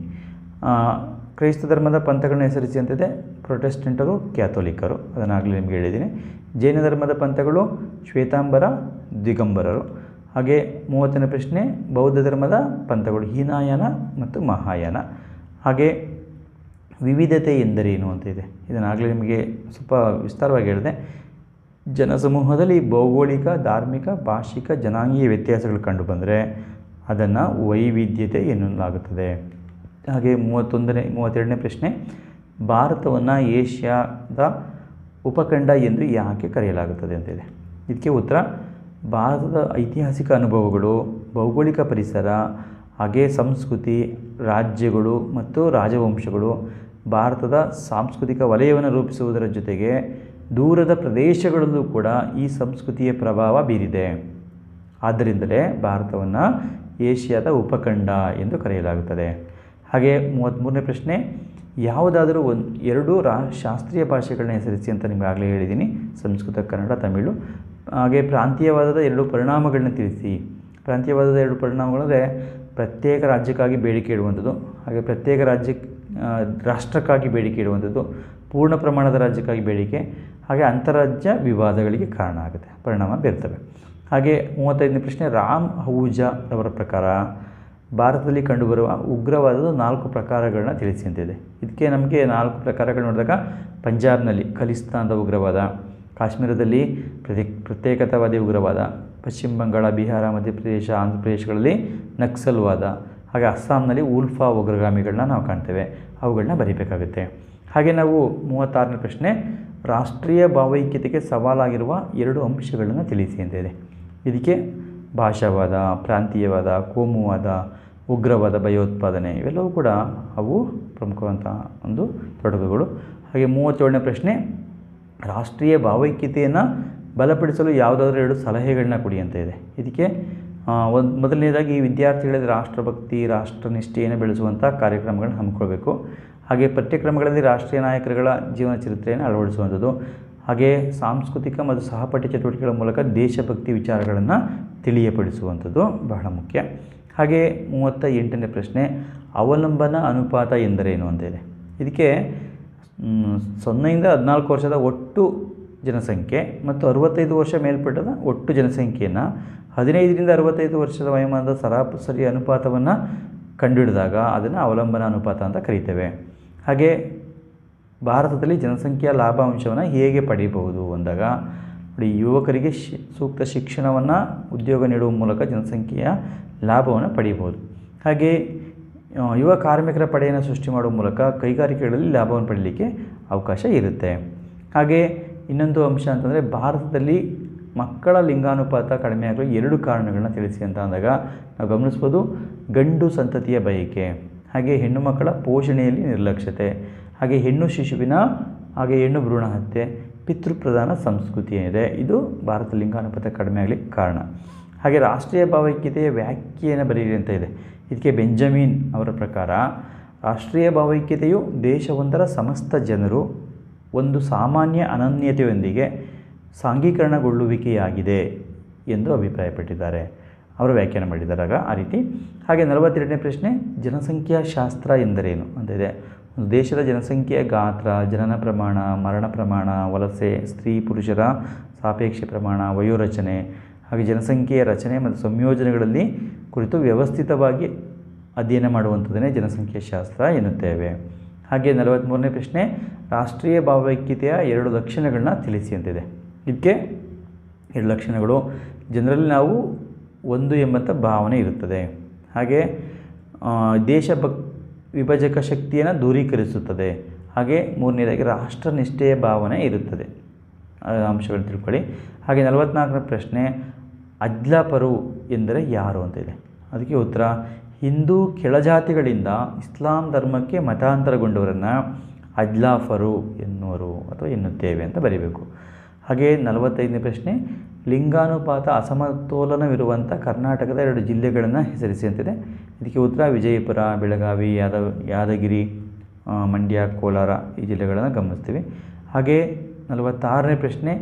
ಕ್ರೈಸ್ತ ಧರ್ಮದ ಪಂಥಗಳನ್ನ ಹೆಸರಿಸಿ ಅಂತಿದೆ. ಪ್ರೊಟೆಸ್ಟೆಂಟರು, ಕ್ಯಾಥೋಲಿಕರು, ಅದನ್ನಾಗಲೇ ನಿಮಗೆ ಹೇಳಿದ್ದೀನಿ. ಜೈನ ಧರ್ಮದ ಪಂಥಗಳು ಶ್ವೇತಾಂಬರ, ದಿಗಂಬರರು. ಹಾಗೆ 30ನೇ ಪ್ರಶ್ನೆ, ಬೌದ್ಧ ಧರ್ಮದ ಪಂಥಗಳು ಹೀನಾಯಾನ ಮತ್ತು ಮಹಾಯಾನ. ಹಾಗೆ ವಿವಿಧತೆ ಎಂದರೇನು ಅಂತ ಇದೆ. ಇದನ್ನಾಗಲೇ ನಿಮಗೆ ಸ್ವಲ್ಪ ವಿಸ್ತಾರವಾಗಿ ಹೇಳಿದೆ. ಜನಸಮೂಹದಲ್ಲಿ ಭೌಗೋಳಿಕ, ಧಾರ್ಮಿಕ, ಭಾಷಿಕ, ಜನಾಂಗೀಯ ವ್ಯತ್ಯಾಸಗಳು ಕಂಡುಬಂದರೆ ಅದನ್ನು ವೈವಿಧ್ಯತೆ ಎನ್ನಲಾಗುತ್ತದೆ. ಹಾಗೆ 32ನೇ ಪ್ರಶ್ನೆ, ಭಾರತವನ್ನು ಏಷ್ಯಾದ ಉಪಖಂಡ ಎಂದು ಯಾಕೆ ಕರೆಯಲಾಗುತ್ತದೆ ಅಂತಿದೆ. ಇದಕ್ಕೆ ಉತ್ತರ, ಭಾರತದ ಐತಿಹಾಸಿಕ ಅನುಭವಗಳು, ಭೌಗೋಳಿಕ ಪರಿಸರ, ಹಾಗೆ ಸಂಸ್ಕೃತಿ, ರಾಜ್ಯಗಳು ಮತ್ತು ರಾಜವಂಶಗಳು ಭಾರತದ ಸಾಂಸ್ಕೃತಿಕ ವಲಯವನ್ನು ರೂಪಿಸುವುದರ ಜೊತೆಗೆ ದೂರದ ಪ್ರದೇಶಗಳಲ್ಲೂ ಕೂಡ ಈ ಸಂಸ್ಕೃತಿಯ ಪ್ರಭಾವ ಬೀರಿದೆ. ಆದ್ದರಿಂದಲೇ ಭಾರತವನ್ನು ಏಷ್ಯಾದ ಉಪಖಂಡ ಎಂದು ಕರೆಯಲಾಗುತ್ತದೆ. ಹಾಗೆ 33ನೇ ಪ್ರಶ್ನೆ, ಯಾವುದಾದರೂ ಎರಡು ಶಾಸ್ತ್ರೀಯ ಭಾಷೆಗಳನ್ನ ಹೆಸರಿಸಿ ಅಂತ ನಿಮಗೆ ಆಗಲೇ ಹೇಳಿದ್ದೀನಿ, ಸಂಸ್ಕೃತ, ಕನ್ನಡ, ತಮಿಳು. ಹಾಗೆ ಪ್ರಾಂತೀಯವಾದದ ಎರಡು ಪರಿಣಾಮಗಳನ್ನ ತಿಳಿಸಿ. ಪ್ರಾಂತೀಯವಾದದ ಎರಡು ಪರಿಣಾಮಗಳಂದರೆ ಪ್ರತ್ಯೇಕ ರಾಜ್ಯಕ್ಕಾಗಿ ಬೇಡಿಕೆ ಇಡುವಂಥದ್ದು, ಹಾಗೆ ಪ್ರತ್ಯೇಕ ರಾಷ್ಟ್ರಕ್ಕಾಗಿ ಬೇಡಿಕೆ ಇಡುವಂಥದ್ದು, ಪೂರ್ಣ ಪ್ರಮಾಣದ ರಾಜ್ಯಕ್ಕಾಗಿ ಬೇಡಿಕೆ, ಹಾಗೆ ಅಂತಾರಾಜ್ಯ ವಿವಾದಗಳಿಗೆ ಕಾರಣ ಆಗುತ್ತೆ, ಪರಿಣಾಮ ಬೀರ್ತವೆ. ಹಾಗೆ 35ನೇ ಪ್ರಶ್ನೆ, ರಾಮ್ ಅಹೂಜಾ ಅವರ ಪ್ರಕಾರ ಭಾರತದಲ್ಲಿ ಕಂಡುಬರುವ ಉಗ್ರವಾದದ 4 ಪ್ರಕಾರಗಳನ್ನ ತಿಳಿಸಿ ಅಂತಿದೆ. ಇದಕ್ಕೆ ನಮಗೆ 4 ಪ್ರಕಾರಗಳು ನೋಡಿದಾಗ ಪಂಜಾಬ್ನಲ್ಲಿ ಖಲಿಸ್ತಾನದ ಉಗ್ರವಾದ, ಕಾಶ್ಮೀರದಲ್ಲಿ ಪ್ರತ್ಯೇಕತಾವಾದಿ ಉಗ್ರವಾದ, ಪಶ್ಚಿಮ ಬಂಗಾಳ, ಬಿಹಾರ, ಮಧ್ಯಪ್ರದೇಶ, ಆಂಧ್ರ ಪ್ರದೇಶಗಳಲ್ಲಿ ನಕ್ಸಲ್ವಾದ, ಹಾಗೆ ಅಸ್ಸಾಂನಲ್ಲಿ ಉಲ್ಫಾ ಉಗ್ರಗಾಮಿಗಳನ್ನ ನಾವು ಕಾಣ್ತೇವೆ. ಅವುಗಳನ್ನ ಬರೀಬೇಕಾಗುತ್ತೆ. ಹಾಗೆ ನಾವು 36ನೇ ಪ್ರಶ್ನೆ, ರಾಷ್ಟ್ರೀಯ ಭಾವೈಕ್ಯತೆಗೆ ಸವಾಲಾಗಿರುವ 2 ಅಂಶಗಳನ್ನು ತಿಳಿಸಿ ಅಂತಿದೆ. ಇದಕ್ಕೆ ಭಾಷಾವಾದ, ಪ್ರಾಂತೀಯವಾದ, ಕೋಮುವಾದ, ಉಗ್ರವಾದ, ಭಯೋತ್ಪಾದನೆ ಇವೆಲ್ಲವೂ ಕೂಡ ಅವು ಪ್ರಮುಖವಂಥ ಒಂದು ತೊಡಕುಗಳು. ಹಾಗೆ 37ನೇ ಪ್ರಶ್ನೆ, ರಾಷ್ಟ್ರೀಯ ಭಾವೈಕ್ಯತೆಯನ್ನು ಬಲಪಡಿಸಲು ಯಾವುದಾದ್ರೂ 2 ಸಲಹೆಗಳನ್ನ ಕೊಡಿ ಅಂತ ಇದೆ. ಇದಕ್ಕೆ ಮೊದಲನೇದಾಗಿ ವಿದ್ಯಾರ್ಥಿಗಳಲ್ಲಿ ರಾಷ್ಟ್ರಭಕ್ತಿ, ರಾಷ್ಟ್ರನಿಷ್ಠೆಯನ್ನು ಬೆಳೆಸುವಂಥ ಕಾರ್ಯಕ್ರಮಗಳನ್ನ ಹಮ್ಮಿಕೊಳ್ಬೇಕು. ಹಾಗೆ ಪಠ್ಯಕ್ರಮಗಳಲ್ಲಿ ರಾಷ್ಟ್ರೀಯ ನಾಯಕರುಗಳ ಜೀವನ ಚರಿತ್ರೆಯನ್ನು ಅಳವಡಿಸುವಂಥದ್ದು, ಹಾಗೆ ಸಾಂಸ್ಕೃತಿಕ ಮತ್ತು ಸಹಪಾಠ್ಯ ಚಟುವಟಿಕೆಗಳ ಮೂಲಕ ದೇಶಭಕ್ತಿ ವಿಚಾರಗಳನ್ನು ತಿಳಿಯಪಡಿಸುವಂಥದ್ದು ಬಹಳ ಮುಖ್ಯ. ಹಾಗೆ 38ನೇ ಪ್ರಶ್ನೆ, ಅವಲಂಬನಾ ಅನುಪಾತ ಎಂದರೇನು ಅಂತ ಇದೆ. ಇದಕ್ಕೆ 0ಯಿಂದ 14 ವರ್ಷದ ಒಟ್ಟು ಜನಸಂಖ್ಯೆ ಮತ್ತು 65 ವರ್ಷ ಮೇಲ್ಪಟ್ಟದ ಒಟ್ಟು ಜನಸಂಖ್ಯೆಯನ್ನು 15ರಿಂದ 65 ವರ್ಷದ ವಯೋಮಾನದ ಸರಾಸರಿ ಅನುಪಾತವನ್ನು ಕಂಡುಹಿಡಿದಾಗ ಅದನ್ನು ಅವಲಂಬನಾ ಅನುಪಾತ ಅಂತ ಕರೀತೇವೆ. ಹಾಗೆ ಭಾರತದಲ್ಲಿ ಜನಸಂಖ್ಯಾ ಲಾಭಾಂಶವನ್ನು ಹೇಗೆ ಪಡೆಯಬಹುದು ಅಂದಾಗ ಯುವಕರಿಗೆ ಸೂಕ್ತ ಶಿಕ್ಷಣವನ್ನು, ಉದ್ಯೋಗ ನೀಡುವ ಮೂಲಕ ಜನಸಂಖ್ಯೆಯ ಲಾಭವನ್ನು ಪಡೆಯಬಹುದು. ಹಾಗೆ ಯುವ ಕಾರ್ಮಿಕರ ಪಡೆಯನ್ನು ಸೃಷ್ಟಿ ಮಾಡುವ ಮೂಲಕ ಕೈಗಾರಿಕೆಗಳಲ್ಲಿ ಲಾಭವನ್ನು ಪಡೆಯಲಿಕ್ಕೆ ಅವಕಾಶ ಇರುತ್ತೆ. ಹಾಗೆ ಇನ್ನೊಂದು ಅಂಶ ಅಂತಂದರೆ ಭಾರತದಲ್ಲಿ ಮಕ್ಕಳ ಲಿಂಗಾನುಪಾತ ಕಡಿಮೆಯಾಗಲು 2 ಕಾರಣಗಳನ್ನ ತಿಳಿಸಿ ಅಂತ ಅಂದಾಗ ನಾವು ಗಮನಿಸ್ಬೋದು. ಗಂಡು ಸಂತತಿಯ ಬಯಕೆ, ಹಾಗೆ ಹೆಣ್ಣು ಮಕ್ಕಳ ಪೋಷಣೆಯಲ್ಲಿ ನಿರ್ಲಕ್ಷ್ಯತೆ, ಹಾಗೆ ಹೆಣ್ಣು ಶಿಶುವಿನ ಹಾಗೆ ಹೆಣ್ಣು ಭ್ರೂಣ ಹತ್ಯೆ, ಪಿತೃಪ್ರಧಾನ ಸಂಸ್ಕೃತಿ ಏನಿದೆ ಇದು ಭಾರತ ಲಿಂಗಾನುಪಾತ ಕಡಿಮೆ ಆಗಲಿಕ್ಕೆ ಕಾರಣ. ಹಾಗೆ ರಾಷ್ಟ್ರೀಯ ಭಾವೈಕ್ಯತೆಯ ವ್ಯಾಖ್ಯೆಯನ್ನು ಬರೆಯಿರಿ ಅಂತ ಇದೆ. ಇದಕ್ಕೆ ಬೆಂಜಮಿನ್ ಅವರ ಪ್ರಕಾರ ರಾಷ್ಟ್ರೀಯ ಭಾವೈಕ್ಯತೆಯು ದೇಶವೊಂದರ ಸಮಸ್ತ ಜನರು ಒಂದು ಸಾಮಾನ್ಯ ಅನನ್ಯತೆಯೊಂದಿಗೆ ಸಾಂಘೀಕರಣಗೊಳ್ಳುವಿಕೆಯಾಗಿದೆ ಎಂದು ಅಭಿಪ್ರಾಯಪಟ್ಟಿದ್ದಾರೆ. ಅವರು ವ್ಯಾಖ್ಯಾನ ಮಾಡಿದ್ದಾರೆ ಆ ರೀತಿ. ಹಾಗೆ 42ನೇ ಪ್ರಶ್ನೆ, ಜನಸಂಖ್ಯಾಶಾಸ್ತ್ರ ಎಂದರೇನು ಅಂತ ಇದೆ. ಒಂದು ದೇಶದ ಜನಸಂಖ್ಯೆಯ ಗಾತ್ರ, ಜನನ ಪ್ರಮಾಣ, ಮರಣ ಪ್ರಮಾಣ, ವಲಸೆ, ಸ್ತ್ರೀ ಪುರುಷರ ಸಾಪೇಕ್ಷ ಪ್ರಮಾಣ, ವಯೋರಚನೆ, ಹಾಗೆ ಜನಸಂಖ್ಯೆಯ ರಚನೆ ಮತ್ತು ಸಂಯೋಜನೆಗಳಲ್ಲಿ ಕುರಿತು ವ್ಯವಸ್ಥಿತವಾಗಿ ಅಧ್ಯಯನ ಮಾಡುವಂಥದ್ದನ್ನೇ ಜನಸಂಖ್ಯಾಶಾಸ್ತ್ರ ಎನ್ನುತ್ತೇವೆ. ಹಾಗೆ 43ನೇ ಪ್ರಶ್ನೆ, ರಾಷ್ಟ್ರೀಯ ಭಾವೈಕ್ಯತೆಯ 2 ಲಕ್ಷಣಗಳನ್ನ ತಿಳಿಸಿ ಅಂತಿದೆ. ಇದಕ್ಕೆ 2 ಲಕ್ಷಣಗಳು, ಜನರಲ್ಲಿ ನಾವು ಒಂದು ಎಂಬಂಥ ಭಾವನೆ ಇರುತ್ತದೆ, ಹಾಗೆ ವಿಭಜಕ ಶಕ್ತಿಯನ್ನು ದೂರೀಕರಿಸುತ್ತದೆ, ಹಾಗೆ 3ನೇದಾಗಿ ರಾಷ್ಟ್ರನಿಷ್ಠೆಯ ಭಾವನೆ ಇರುತ್ತದೆ. ಅಂಶಗಳನ್ನು ತಿಳ್ಕೊಳ್ಳಿ. ಹಾಗೆ 44ನೇ ಪ್ರಶ್ನೆ, ಅಜ್ಲಾಪರು ಎಂದರೆ ಯಾರು ಅಂತ ಇದೆ. ಅದಕ್ಕೆ ಉತ್ತರ, ಹಿಂದೂ ಕೆಳಜಾತಿಗಳಿಂದ ಇಸ್ಲಾಂ ಧರ್ಮಕ್ಕೆ ಮತಾಂತರಗೊಂಡವರನ್ನು ಅಜ್ಲಾಫರು ಎನ್ನುವರು ಅಥವಾ ಎನ್ನುತ್ತೇವೆ ಅಂತ ಬರೀಬೇಕು. ಹಾಗೆ 45ನೇ ಪ್ರಶ್ನೆ, ಲಿಂಗಾನುಪಾತ ಅಸಮತೋಲನವಿರುವಂಥ ಕರ್ನಾಟಕದ 2 ಜಿಲ್ಲೆಗಳನ್ನು ಹೆಸರಿಸಿ ಅಂತಿದೆ. ಇದಕ್ಕೆ ಉತ್ತರ, ವಿಜಯಪುರ, ಬೆಳಗಾವಿ, ಯಾದಗಿರಿ, ಮಂಡ್ಯ, ಕೋಲಾರ ಈ ಜಿಲ್ಲೆಗಳನ್ನು ಗಮನಿಸ್ತೀವಿ. ಹಾಗೆ 46ನೇ ಪ್ರಶ್ನೆ,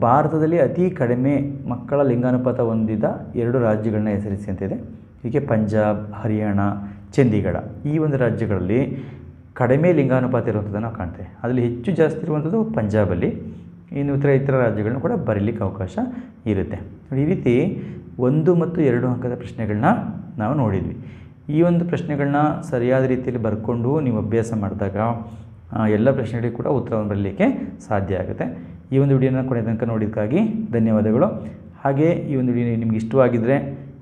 ಭಾರತದಲ್ಲಿ ಅತಿ ಕಡಿಮೆ ಮಕ್ಕಳ ಲಿಂಗಾನುಪಾತ ಹೊಂದಿದ 2 ರಾಜ್ಯಗಳನ್ನ ಹೆಸರಿಸಿ ಅಂತಿದೆ. ಇದಕ್ಕೆ ಪಂಜಾಬ್, ಹರಿಯಾಣ, ಚಂಡೀಗಢ ಈ ಒಂದು ರಾಜ್ಯಗಳಲ್ಲಿ ಕಡಿಮೆ ಲಿಂಗಾನುಪಾತ ಇರುವಂಥದ್ದನ್ನು ನಾವು ಕಾಣ್ತೇವೆ. ಅದರಲ್ಲಿ ಹೆಚ್ಚು ಜಾಸ್ತಿ ಇರುವಂಥದ್ದು ಪಂಜಾಬಲ್ಲಿ. ಇನ್ನು ಇತರ ರಾಜ್ಯಗಳನ್ನ ಕೂಡ ಬರೀಲಿಕ್ಕೆ ಅವಕಾಶ ಇರುತ್ತೆ. ಈ ರೀತಿ 1 ಮತ್ತು 2 ಅಂಕದ ಪ್ರಶ್ನೆಗಳನ್ನ ನಾವು ನೋಡಿದ್ವಿ. ಈ ಒಂದು ಪ್ರಶ್ನೆಗಳನ್ನ ಸರಿಯಾದ ರೀತಿಯಲ್ಲಿ ಬರ್ಕೊಂಡು ನೀವು ಅಭ್ಯಾಸ ಮಾಡಿದಾಗ ಎಲ್ಲ ಪ್ರಶ್ನೆಗಳಿಗೆ ಕೂಡ ಉತ್ತರವನ್ನು ಬರಲಿಕ್ಕೆ ಸಾಧ್ಯ ಆಗುತ್ತೆ. ಈ ಒಂದು ವಿಡಿಯೋನ ಕೊನೆ ತನಕ ನೋಡಿದ್ದಕ್ಕಾಗಿ ಧನ್ಯವಾದಗಳು. ಹಾಗೆ ಈ ಒಂದು ವಿಡಿಯೋ ನಿಮಗೆ ಇಷ್ಟವಾಗಿದ್ದರೆ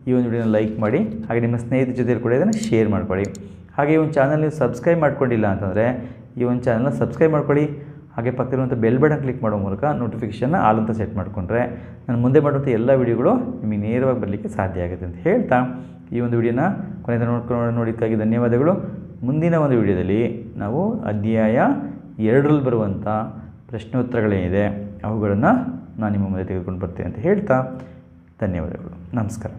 ಈ ಒಂದು ವಿಡಿಯೋನ ಲೈಕ್ ಮಾಡಿ, ಹಾಗೆ ನಿಮ್ಮ ಸ್ನೇಹಿತರ ಜೊತೆಲಿ ಕೂಡ ಇದನ್ನು ಶೇರ್ ಮಾಡ್ಕೊಳ್ಳಿ. ಹಾಗೆ ಈ ಒಂದು ಚಾನಲ್ ನೀವು ಸಬ್ಸ್ಕ್ರೈಬ್ ಮಾಡ್ಕೊಂಡಿಲ್ಲ ಅಂತಂದರೆ ಈ ಒಂದು ಚಾನಲ್ನ ಸಬ್ಸ್ಕ್ರೈಬ್ ಮಾಡ್ಕೊಳ್ಳಿ. ಹಾಗೆ ಪಕ್ಕದಲ್ಲಿರುವಂಥ ಬೆಲ್ ಬಟನ್ ಕ್ಲಿಕ್ ಮಾಡೋ ಮೂಲಕ ನೋಟಿಫಿಕೇಷನ್ನ ಆಲ್ ಅಂತ ಸೆಟ್ ಮಾಡಿಕೊಂಡ್ರೆ ನಾನು ಮುಂದೆ ಮಾಡುವಂಥ ಎಲ್ಲ ವಿಡಿಯೋಗಳು ನಿಮಗೆ ನೇರವಾಗಿ ಬರಲಿಕ್ಕೆ ಸಾಧ್ಯ ಆಗುತ್ತೆ ಅಂತ ಹೇಳ್ತಾ ಈ ಒಂದು ವಿಡಿಯೋನ ಕೊನೆ ತನಕ ನೋಡಿದ್ದಕ್ಕಾಗಿ ಧನ್ಯವಾದಗಳು. ಮುಂದಿನ ಒಂದು ವಿಡಿಯೋದಲ್ಲಿ ನಾವು ಅಧ್ಯಾಯ 2ರಲ್ಲಿ ಬರುವಂಥ ಪ್ರಶ್ನೋತ್ತರಗಳೇನಿದೆ ಅವುಗಳನ್ನು ನಾನು ನಿಮ್ಮ ಮುಂದೆ ತೆಗೆದುಕೊಂಡು ಬರ್ತೀನಿ ಅಂತ ಹೇಳ್ತಾ ಧನ್ಯವಾದಗಳು. ನಮಸ್ಕಾರ.